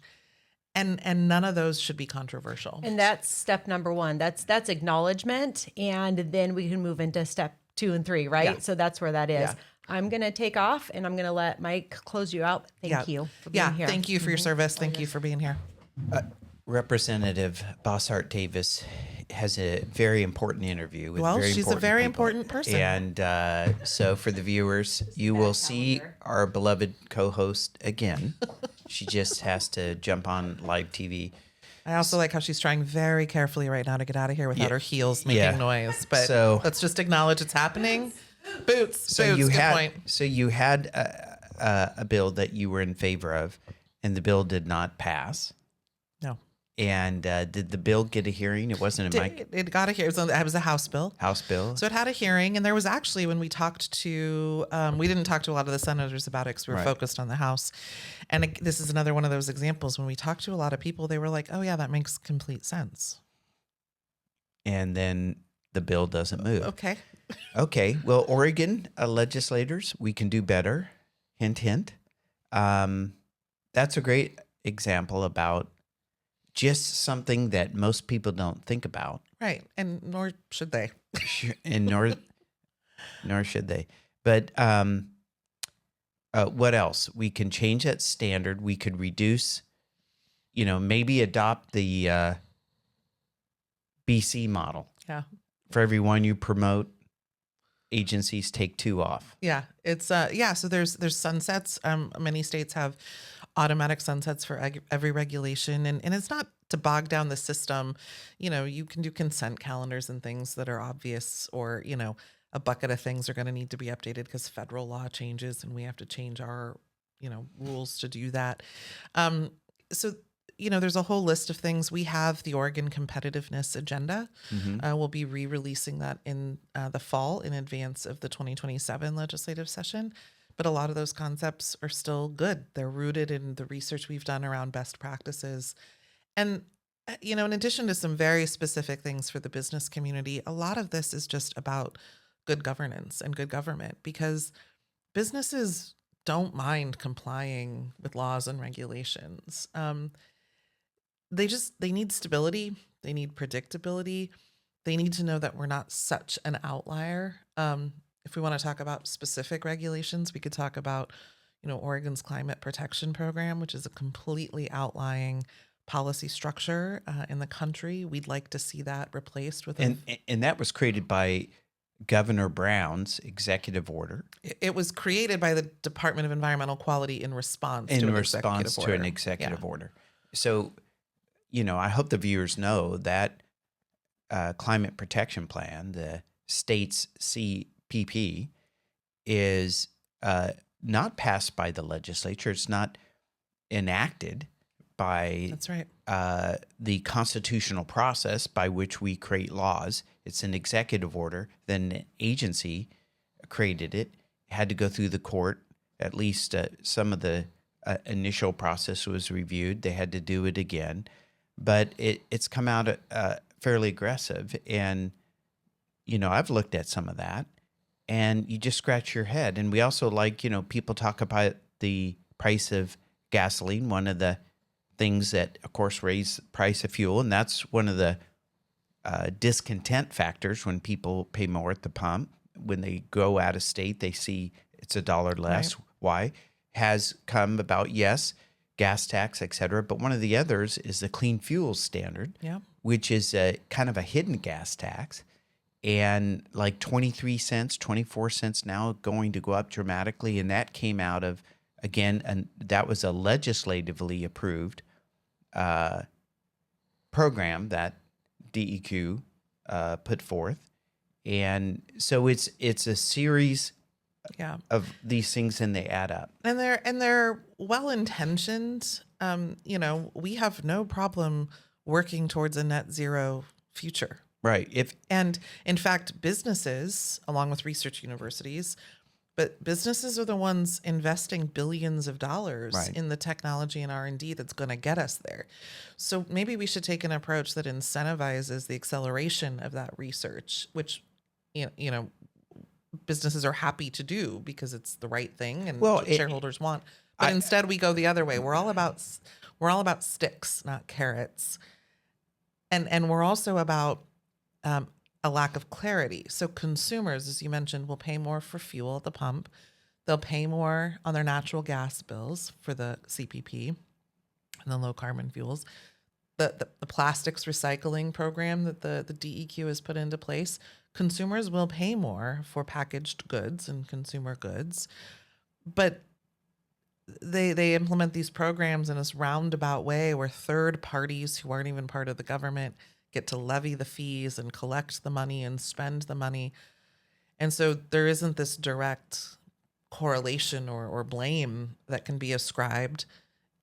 And none of those should be controversial. And that's step number one. That's acknowledgement. And then we can move into step 2 and 3, right? Yeah. So that's where that is. Yeah. I'm going to take off and I'm going to let Mike close you out. Thank you for being here. Thank you for your service. Thank you for being here. Representative Boshart-Davis has a very important interview. She's a very important person. And so for the viewers, you will see our beloved co-host again. She just has to jump on live TV. I also like how she's trying very carefully right now to get out of here without her heels making noise. But let's just acknowledge it's happening. Boots. Good point. So you had a bill that you were in favor of, and the bill did not pass. No. And did the bill get a hearing? It wasn't a mic. It got a hearing. It was a House bill. House bill. So it had a hearing, and there was actually, when we talked to, we didn't talk to a lot of the senators about it because we were focused on the House. And this is another one of those examples. When we talked to a lot of people, they were like, "Oh yeah, that makes complete sense." And then the bill doesn't move. Okay. Well, Oregon legislators, we can do better. Hint, hint. That's a great example about just something that most people don't think about. Right. And nor should they. And nor should they. But what else? We can change that standard. We could reduce, maybe adopt the BC model. Yeah. For every one you promote, agencies take 2 off. Yeah. It's so there's sunsets. Many states have automatic sunsets for every regulation. And it's not to bog down the system. You can do consent calendars and things that are obvious, or, a bucket of things are going to need to be updated because federal law changes and we have to change our, rules to do that. So there's a whole list of things. We have the Oregon Competitiveness Agenda. We'll be re-releasing that in the fall in advance of the 2027 legislative session. But a lot of those concepts are still good. They're rooted in the research we've done around best practices. And, in addition to some very specific things for the business community, a lot of this is just about good governance and good government, because businesses don't mind complying with laws and regulations. They need stability. They need predictability. They need to know that we're not such an outlier. If we want to talk about specific regulations, we could talk about, Oregon's climate protection program, which is a completely outlying policy structure in the country. We'd like to see that replaced with and that was created by Governor Brown's executive order. It was created by the Department of Environmental Quality in response to an executive order. So, I hope the viewers know that climate protection plan, the state's CPP, is not passed by the legislature. It's not enacted by That's right. The constitutional process by which we create laws. It's an executive order. Then an agency created it, had to go through the court. At least some of the initial process was reviewed. They had to do it again. But it's come out fairly aggressive. And, I've looked at some of that, and you just scratch your head. And we also people talk about the price of gasoline, one of the things that, of course, raise the price of fuel. And that's one of the discontent factors when people pay more at the pump. When they go out of state, they see it's $1 less. Right. Why? Has come about, yes, gas tax, et cetera. But one of the others is the clean fuels standard, which is a kind of a hidden gas tax. And like 23 cents, 24 cents now, going to go up dramatically. And that came out of, again, and that was a legislatively approved program that DEQ put forth. And so it's a series of these things, and they add up. And they're well-intentioned. We have no problem working towards a net zero future. Right. And in fact, businesses, along with research universities, but businesses are the ones investing billions of dollars in the technology and R&D that's going to get us there. So maybe we should take an approach that incentivizes the acceleration of that research, which, businesses are happy to do because it's the right thing and what shareholders want. But instead we go the other way. We're all about sticks, not carrots. And we're also about a lack of clarity. So consumers, as you mentioned, will pay more for fuel at the pump. They'll pay more on their natural gas bills for the CPP and the low carbon fuels. The plastics recycling program that the DEQ has put into place, consumers will pay more for packaged goods and consumer goods. But they implement these programs in this roundabout way where third parties who aren't even part of the government get to levy the fees and collect the money and spend the money. And so there isn't this direct correlation or blame that can be ascribed.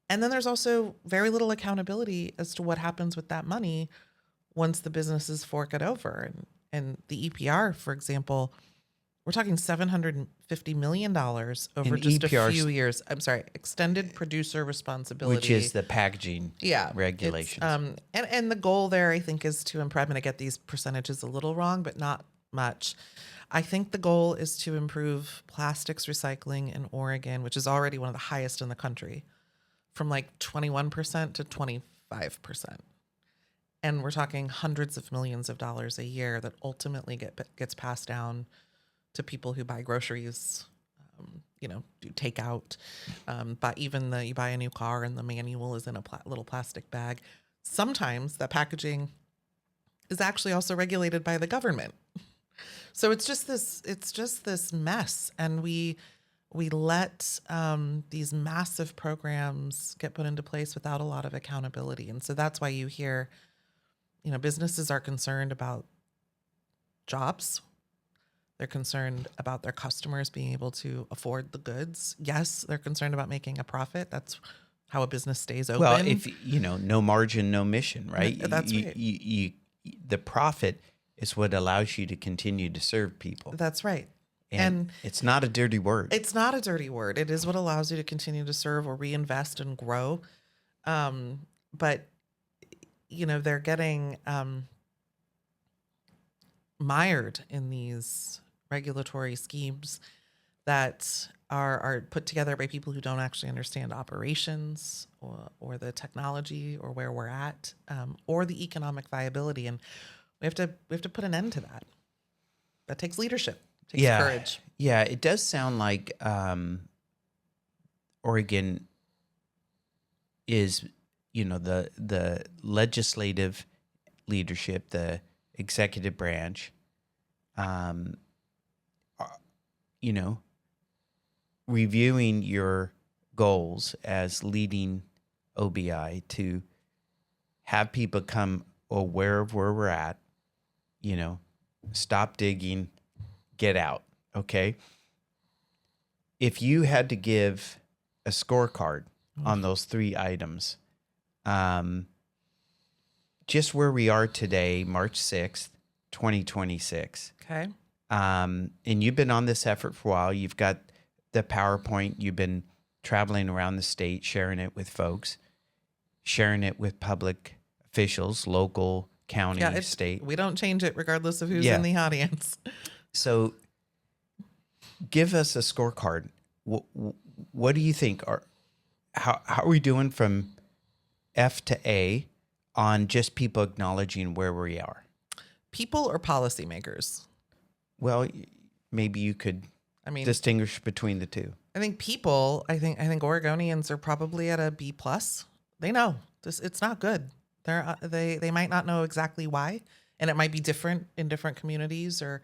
And then there's also very little accountability as to what happens with that money once the businesses fork it over. And the EPR, for example, we're talking $750 million over just a few years. I'm sorry, extended producer responsibility, which is the packaging regulations. And the goal there, I think, is to improve. I'm going to get these percentages a little wrong, but not much. I think the goal is to improve plastics recycling in Oregon, which is already one of the highest in the country, from like 21% to 25%. And we're talking hundreds of millions of dollars a year that ultimately gets passed down to people who buy groceries, do takeout, but you buy a new car and the manual is in a little plastic bag. Sometimes that packaging is actually also regulated by the government. So it's just this mess, and we let these massive programs get put into place without a lot of accountability. And so that's why you hear, businesses are concerned about jobs. They're concerned about their customers being able to afford the goods. Yes, they're concerned about making a profit. That's how a business stays open. Well, if no margin, no mission, right? That's right. The profit is what allows you to continue to serve people. That's right. And it's not a dirty word. It's not a dirty word. It is what allows you to continue to serve or reinvest and grow. But they're getting mired in these regulatory schemes that are put together by people who don't actually understand operations or the technology or where we're at, or the economic viability. And we have to put an end to that. That takes leadership. It takes courage. Yeah, it does sound like Oregon is, the legislative leadership, the executive branch, reviewing your goals as leading OBI to have people become aware of where we're at, stop digging, get out. Okay. If you had to give a scorecard on those 3 items, just where we are today, March 6th, 2026. Okay. And you've been on this effort for a while. You've got the PowerPoint. You've been traveling around the state, sharing it with folks, sharing it with public officials, local, county, state. We don't change it regardless of who's in the audience. So give us a scorecard. What do you think? How are we doing from F to A on just people acknowledging where we are? People or policymakers? Well, maybe you could distinguish between the two. I think people, I think Oregonians are probably at a B+. They know this, it's not good. They might not know exactly why, and it might be different in different communities or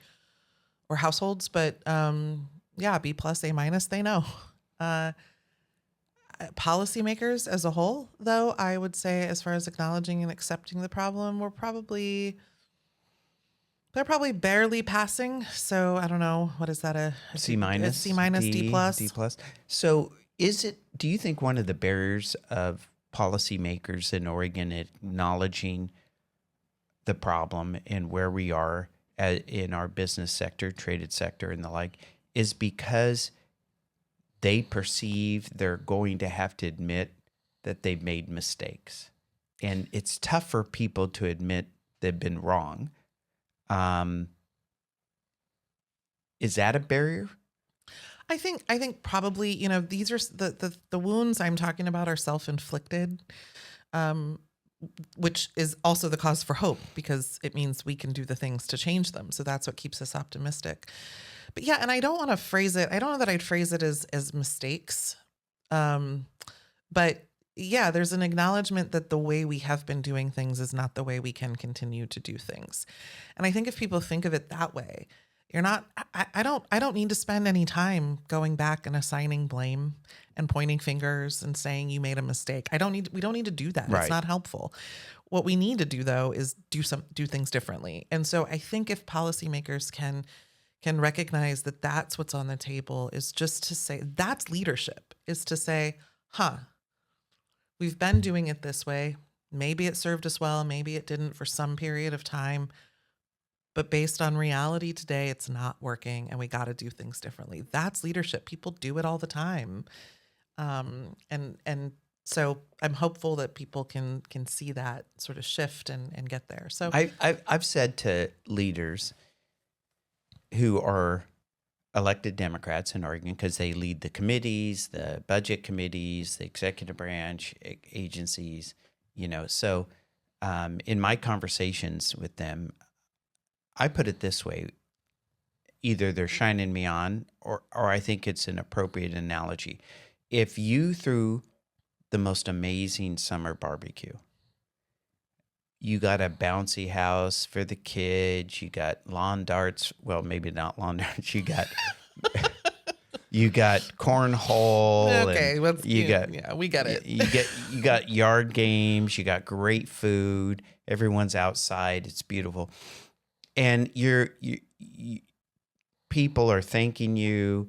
households, but B+, A-, they know. Policymakers as a whole, though, I would say, as far as acknowledging and accepting the problem, they're probably barely passing. So I don't know, what is that? A C-, D+. D+. So do you think one of the barriers of policymakers in Oregon acknowledging the problem and where we are in our business sector, traded sector, and the like, is because they perceive they're going to have to admit that they've made mistakes? And it's tough for people to admit they've been wrong. Is that a barrier? I think probably, these are the wounds I'm talking about are self-inflicted, which is also the cause for hope, because it means we can do the things to change them. So that's what keeps us optimistic. But yeah, and I don't want to phrase it. I don't know that I'd phrase it as mistakes. But yeah, there's an acknowledgement that the way we have been doing things is not the way we can continue to do things. And I think if people think of it that way, I don't need to spend any time going back and assigning blame and pointing fingers and saying you made a mistake. We don't need to do that. Right. It's not helpful. What we need to do, though, is do things differently. And so I think if policymakers can recognize that that's what's on the table, is just to say, that's leadership, is to say, we've been doing it this way. Maybe it served us well. Maybe it didn't for some period of time. But based on reality today, it's not working, and we got to do things differently. That's leadership. People do it all the time. And so I'm hopeful that people can see that sort of shift and get there. So I've said to leaders who are elected Democrats in Oregon, because they lead the committees, the budget committees, the executive branch agencies, so in my conversations with them, I put it this way: either they're shining me on, or I think it's an appropriate analogy. If you threw the most amazing summer barbecue, you got a bouncy house for the kids, you got lawn darts. Well, maybe not lawn darts. You got cornhole. Okay, we get it. You got yard games. You got great food. Everyone's outside. It's beautiful. And people are thanking you,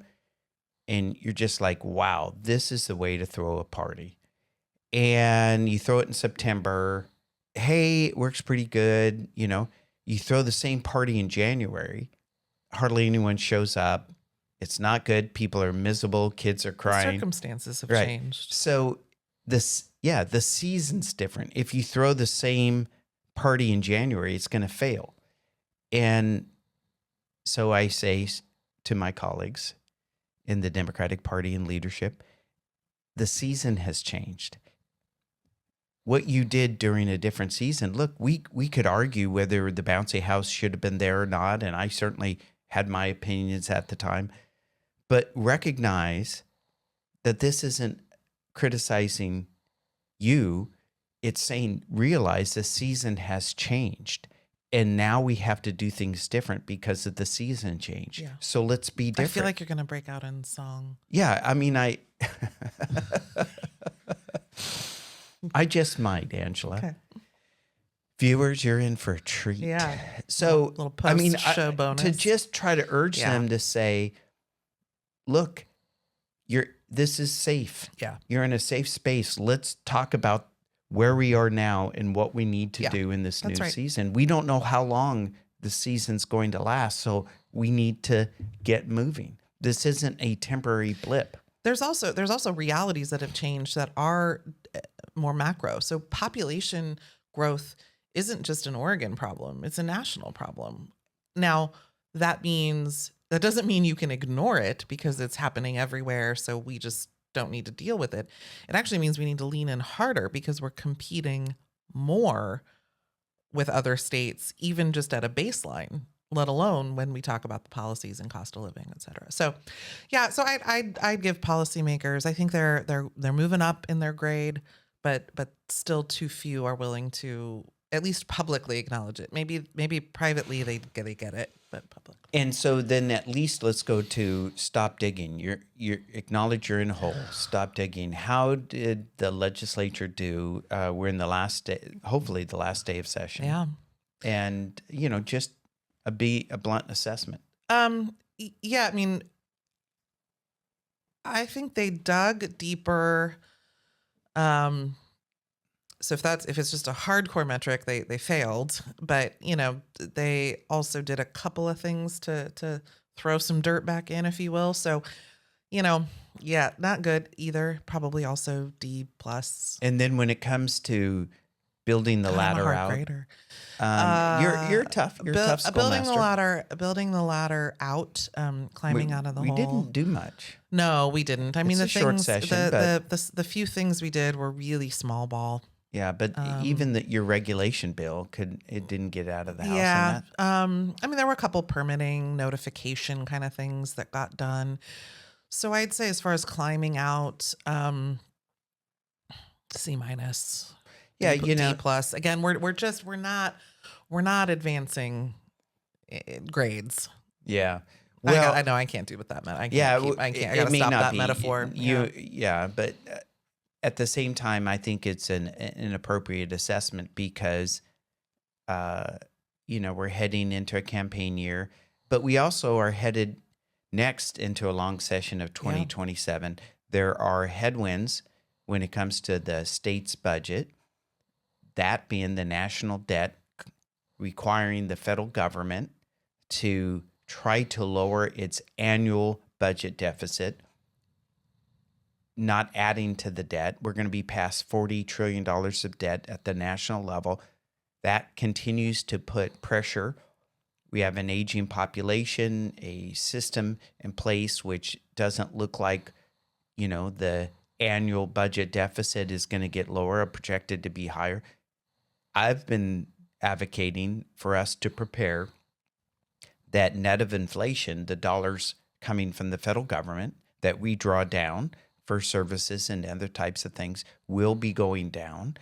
and you're just like, wow, this is the way to throw a party. and you throw it in September. Hey, it works pretty good. You throw the same party in January. Hardly anyone shows up. It's not good. People are miserable. Kids are crying. The circumstances have changed. So the season's different. If you throw the same party in January, it's going to fail. And so I say to my colleagues in the Democratic Party and leadership, the season has changed. What you did during a different season, look, we could argue whether the bouncy house should have been there or not, and I certainly had my opinions at the time, but recognize that this isn't criticizing you. It's saying, realize the season has changed, and now we have to do things different because of the season change. Yeah. So let's be different. I feel like you're going to break out in song. Yeah, I mean, I just might, Angela. Okay. Viewers, you're in for a treat. Yeah. So, little post-show bonus. To just try to urge them to say, look, this is safe. Yeah. You're in a safe space. Let's talk about where we are now and what we need to do in this new season. We don't know how long the season's going to last, so we need to get moving. This isn't a temporary blip. There's also realities that have changed that are more macro. So population growth isn't just an Oregon problem. It's a national problem. Now, that doesn't mean you can ignore it because it's happening everywhere. So we just don't need to deal with it. It actually means we need to lean in harder because we're competing more with other states, even just at a baseline, let alone when we talk about the policies and cost of living, et cetera. So, yeah, so I'd give policymakers, I think they're moving up in their grade, but still too few are willing to at least publicly acknowledge it. Maybe privately they get it, but public. And so then at least let's go to stop digging. You acknowledge you're in a hole. Stop digging. How did the legislature do? We're in the last day, hopefully the last day of session. Yeah. And just a blunt assessment. Yeah, I mean, I think they dug deeper. So if it's just a hardcore metric, they failed. But they also did a couple of things to throw some dirt back in, if you will. So, yeah, not good either. Probably also D+. And then when it comes to building the ladder out, grader. You're tough. You're a tough schoolmaster. Building the ladder out, climbing out of the hole. We didn't do much. No, we didn't. I mean, it's the a things, short session, the few things we did were really small ball. Yeah, but even your regulation bill didn't get out of the house. Yeah, I mean, there were a couple permitting notification kind of things that got done. So I'd say as far as climbing out, C-. Yeah, D+. Again, we're not advancing grades. Yeah. Well, I know I can't do with that. I gotta stop that metaphor. But at the same time, I think it's an appropriate assessment because, we're heading into a campaign year, but we also are headed next into a long session of 2027. Yeah. There are headwinds when it comes to the state's budget, that being the national debt, requiring the federal government to try to lower its annual budget deficit, not adding to the debt. We're going to be past $40 trillion of debt at the national level. That continues to put pressure. We have an aging population, a system in place which doesn't look like, the annual budget deficit is going to get lower or projected to be higher. I've been advocating for us to prepare that net of inflation, the dollars coming from the federal government that we draw down for services and other types of things will be going down.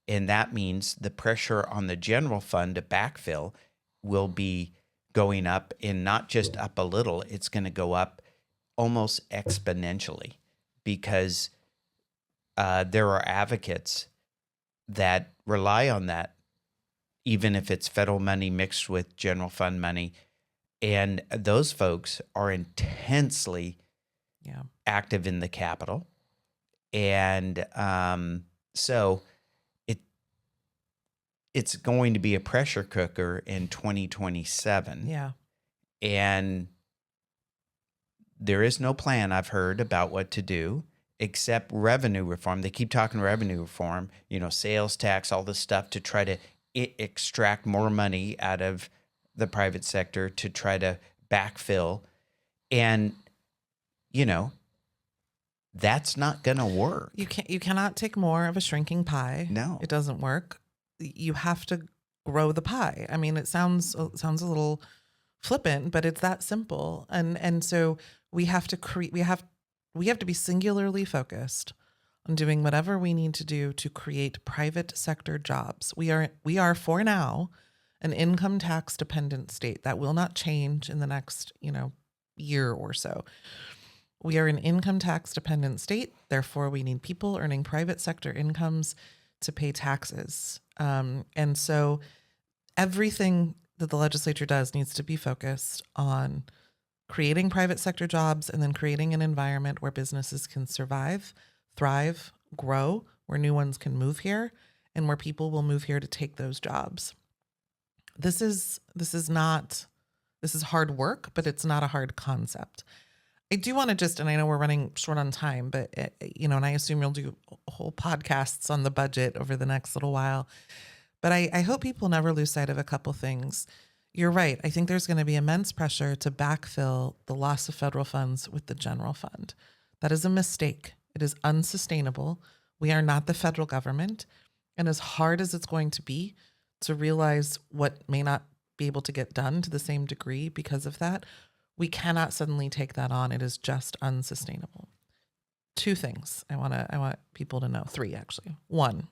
And that means the pressure on the general fund to backfill will be going up, and not just up a little, it's going to go up almost exponentially because there are advocates that rely on that, even if it's federal money mixed with general fund money. And those folks are intensely active in the Capitol. And So it's going to be a pressure cooker in 2027. Yeah. And there is no plan I've heard about what to do except revenue reform. They keep talking revenue reform, sales tax, all this stuff to try to extract more money out of the private sector to try to backfill. And, that's not going to work. You cannot take more of a shrinking pie. No. It doesn't work. You have to grow the pie. I mean, it sounds a little flippant, but it's that simple. And so we have to we have to be singularly focused on doing whatever we need to do to create private sector jobs. We are for now an income tax dependent state. That will not change in the next, year or so. We are an income tax dependent state. Therefore, we need people earning private sector incomes to pay taxes. And so everything that the legislature does needs to be focused on creating private sector jobs and then creating an environment where businesses can survive, thrive, grow, where new ones can move here, and where people will move here to take those jobs. This is hard work, but it's not a hard concept. I do want to and I know we're running short on time, but and I assume you'll do whole podcasts on the budget over the next little while. But I hope people never lose sight of a couple things. You're right. I think there's going to be immense pressure to backfill the loss of federal funds with the general fund. That is a mistake. It is unsustainable. We are not the federal government. And as hard as it's going to be to realize what may not be able to get done to the same degree because of that, we cannot suddenly take that on. It is just unsustainable. Two things I want people to know. Three, actually. One,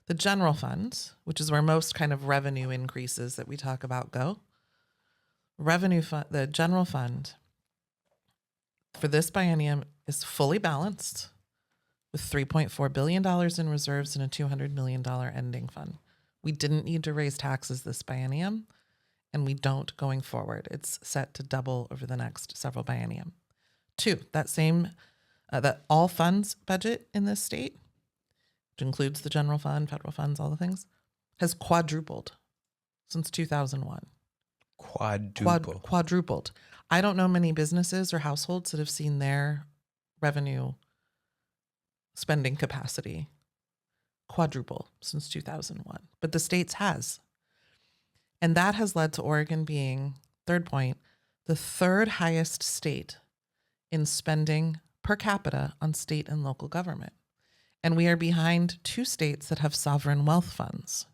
the general fund, which is where most kind of revenue increases that we talk about go. The general fund for this biennium is fully balanced with $3.4 billion in reserves and a $200 million ending fund. We didn't need to raise taxes this biennium, and we don't going forward. It's set to double over the next several biennium. Two, that all funds budget in this state, which includes the general fund, federal funds, all the things, has quadrupled since 2001. Quadrupled. I don't know many businesses or households that have seen their revenue spending capacity quadruple since 2001, but the state's has. And that has led to Oregon being, third point, the third highest state in spending per capita on state and local government. And we are behind two states that have sovereign wealth funds.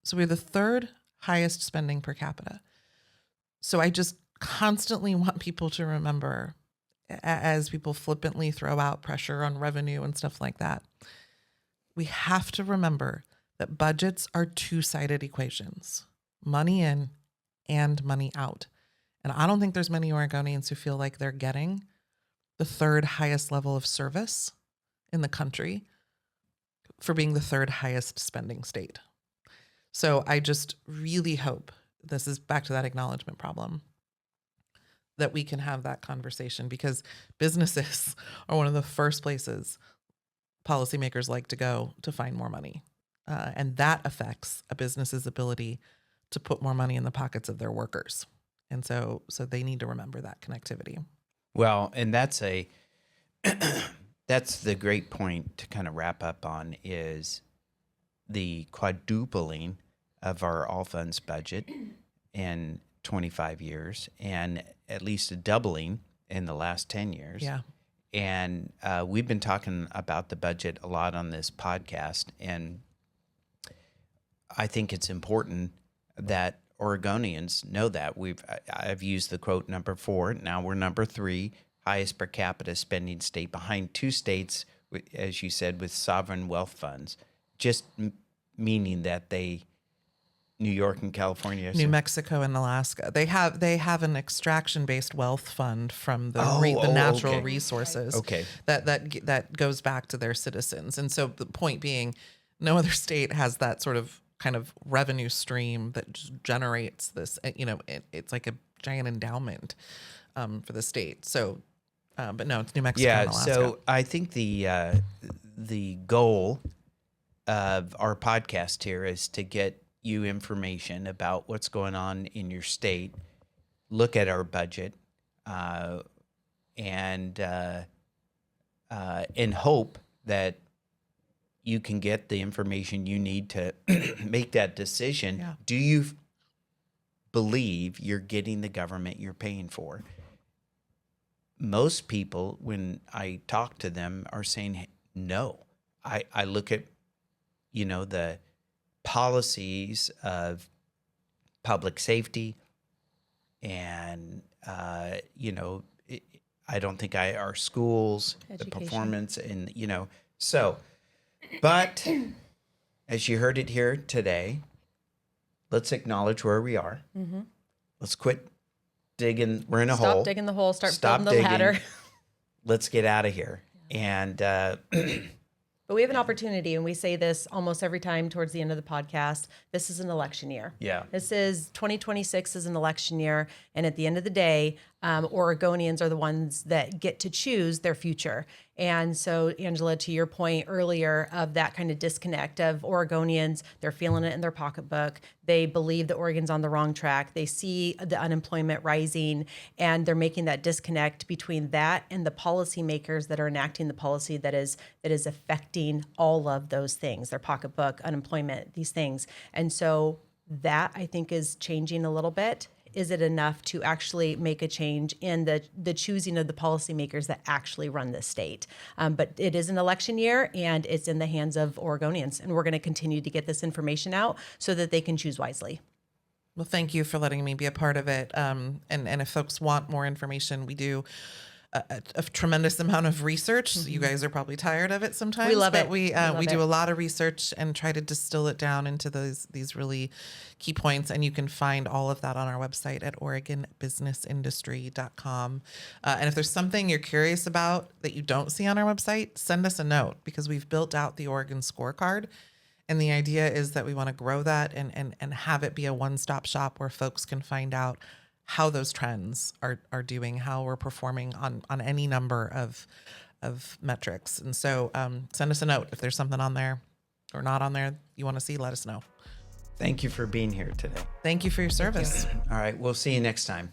So we're the third highest spending per capita. So I just constantly want people to remember, as people flippantly throw out pressure on revenue and stuff like that, we have to remember that budgets are two-sided equations, money in and money out. And I don't think there's many Oregonians who feel like they're getting the third highest level of service in the country for being the third highest spending state. So I just really hope, this is back to that acknowledgement problem, that we can have that conversation, because businesses are one of the first places policymakers like to go to find more money. And that affects a business's ability to put more money in the pockets of their workers. And so they need to remember that connectivity. Well, and that's the great point to kind of wrap up on, is the quadrupling of our all funds budget in 25 years, and at least a doubling in the last 10 years. Yeah. And we've been talking about the budget a lot on this podcast, and I think it's important that Oregonians know that. I've used the quote number 4. Now we're number 3 highest per capita spending state, behind two states, as you said, with sovereign wealth funds. Just meaning that New York and California, New Mexico and Alaska, they have an extraction-based wealth fund from the natural resources. Okay. That goes back to their citizens. And so the point being, no other state has that sort of kind of revenue stream that just generates this. It's like a giant endowment for the state. So But no, it's New Mexico and Alaska. So I think the goal of our podcast here is to get you information about what's going on in your state, look at our budget, and hope that you can get the information you need to make that decision. Yeah. Do you believe you're getting the government you're paying for? Most people, when I talk to them, are saying no. I look at, the policies of public safety, and I don't think our schools, the performance, and so. But as you heard it here today, let's acknowledge where we are. Mm-hmm. Let's quit digging. We're in a hole. Stop digging the hole. Stop building the digging. ladder. Let's get out of here. And but we have an opportunity, and we say this almost every time towards the end of the podcast. This is an election year. Yeah. This is 2026 is an election year, and at the end of the day, Oregonians are the ones that get to choose their future. And so, Angela, to your point earlier of that kind of disconnect of Oregonians, they're feeling it in their pocketbook. They believe that Oregon's on the wrong track. They see the unemployment rising, and they're making that disconnect between that and the policymakers that are enacting the policy that is affecting all of those things, their pocketbook, unemployment, these things. And so that, I think, is changing a little bit. Is it enough to actually make a change in the choosing of the policymakers that actually run this state? But it is an election year, and it's in the hands of Oregonians, and we're going to continue to get this information out so that they can choose wisely. Well, thank you for letting me be a part of it. And if folks want more information, we do a tremendous amount of research. Mm-hmm. You guys are probably tired of it sometimes. We love it. We do a lot of research and try to distill it down into these really key points. And you can find all of that on our website at OregonBusinessIndustry.com. And if there's something you're curious about that you don't see on our website, send us a note, because we've built out the Oregon scorecard. And the idea is that we want to grow that and have it be a one-stop shop where folks can find out how those trends are doing, how we're performing on any number of metrics. And so send us a note if there's something on there or not on there you want to see, let us know. thank you for being here today. Thank you for your service. All right, we'll see you next time.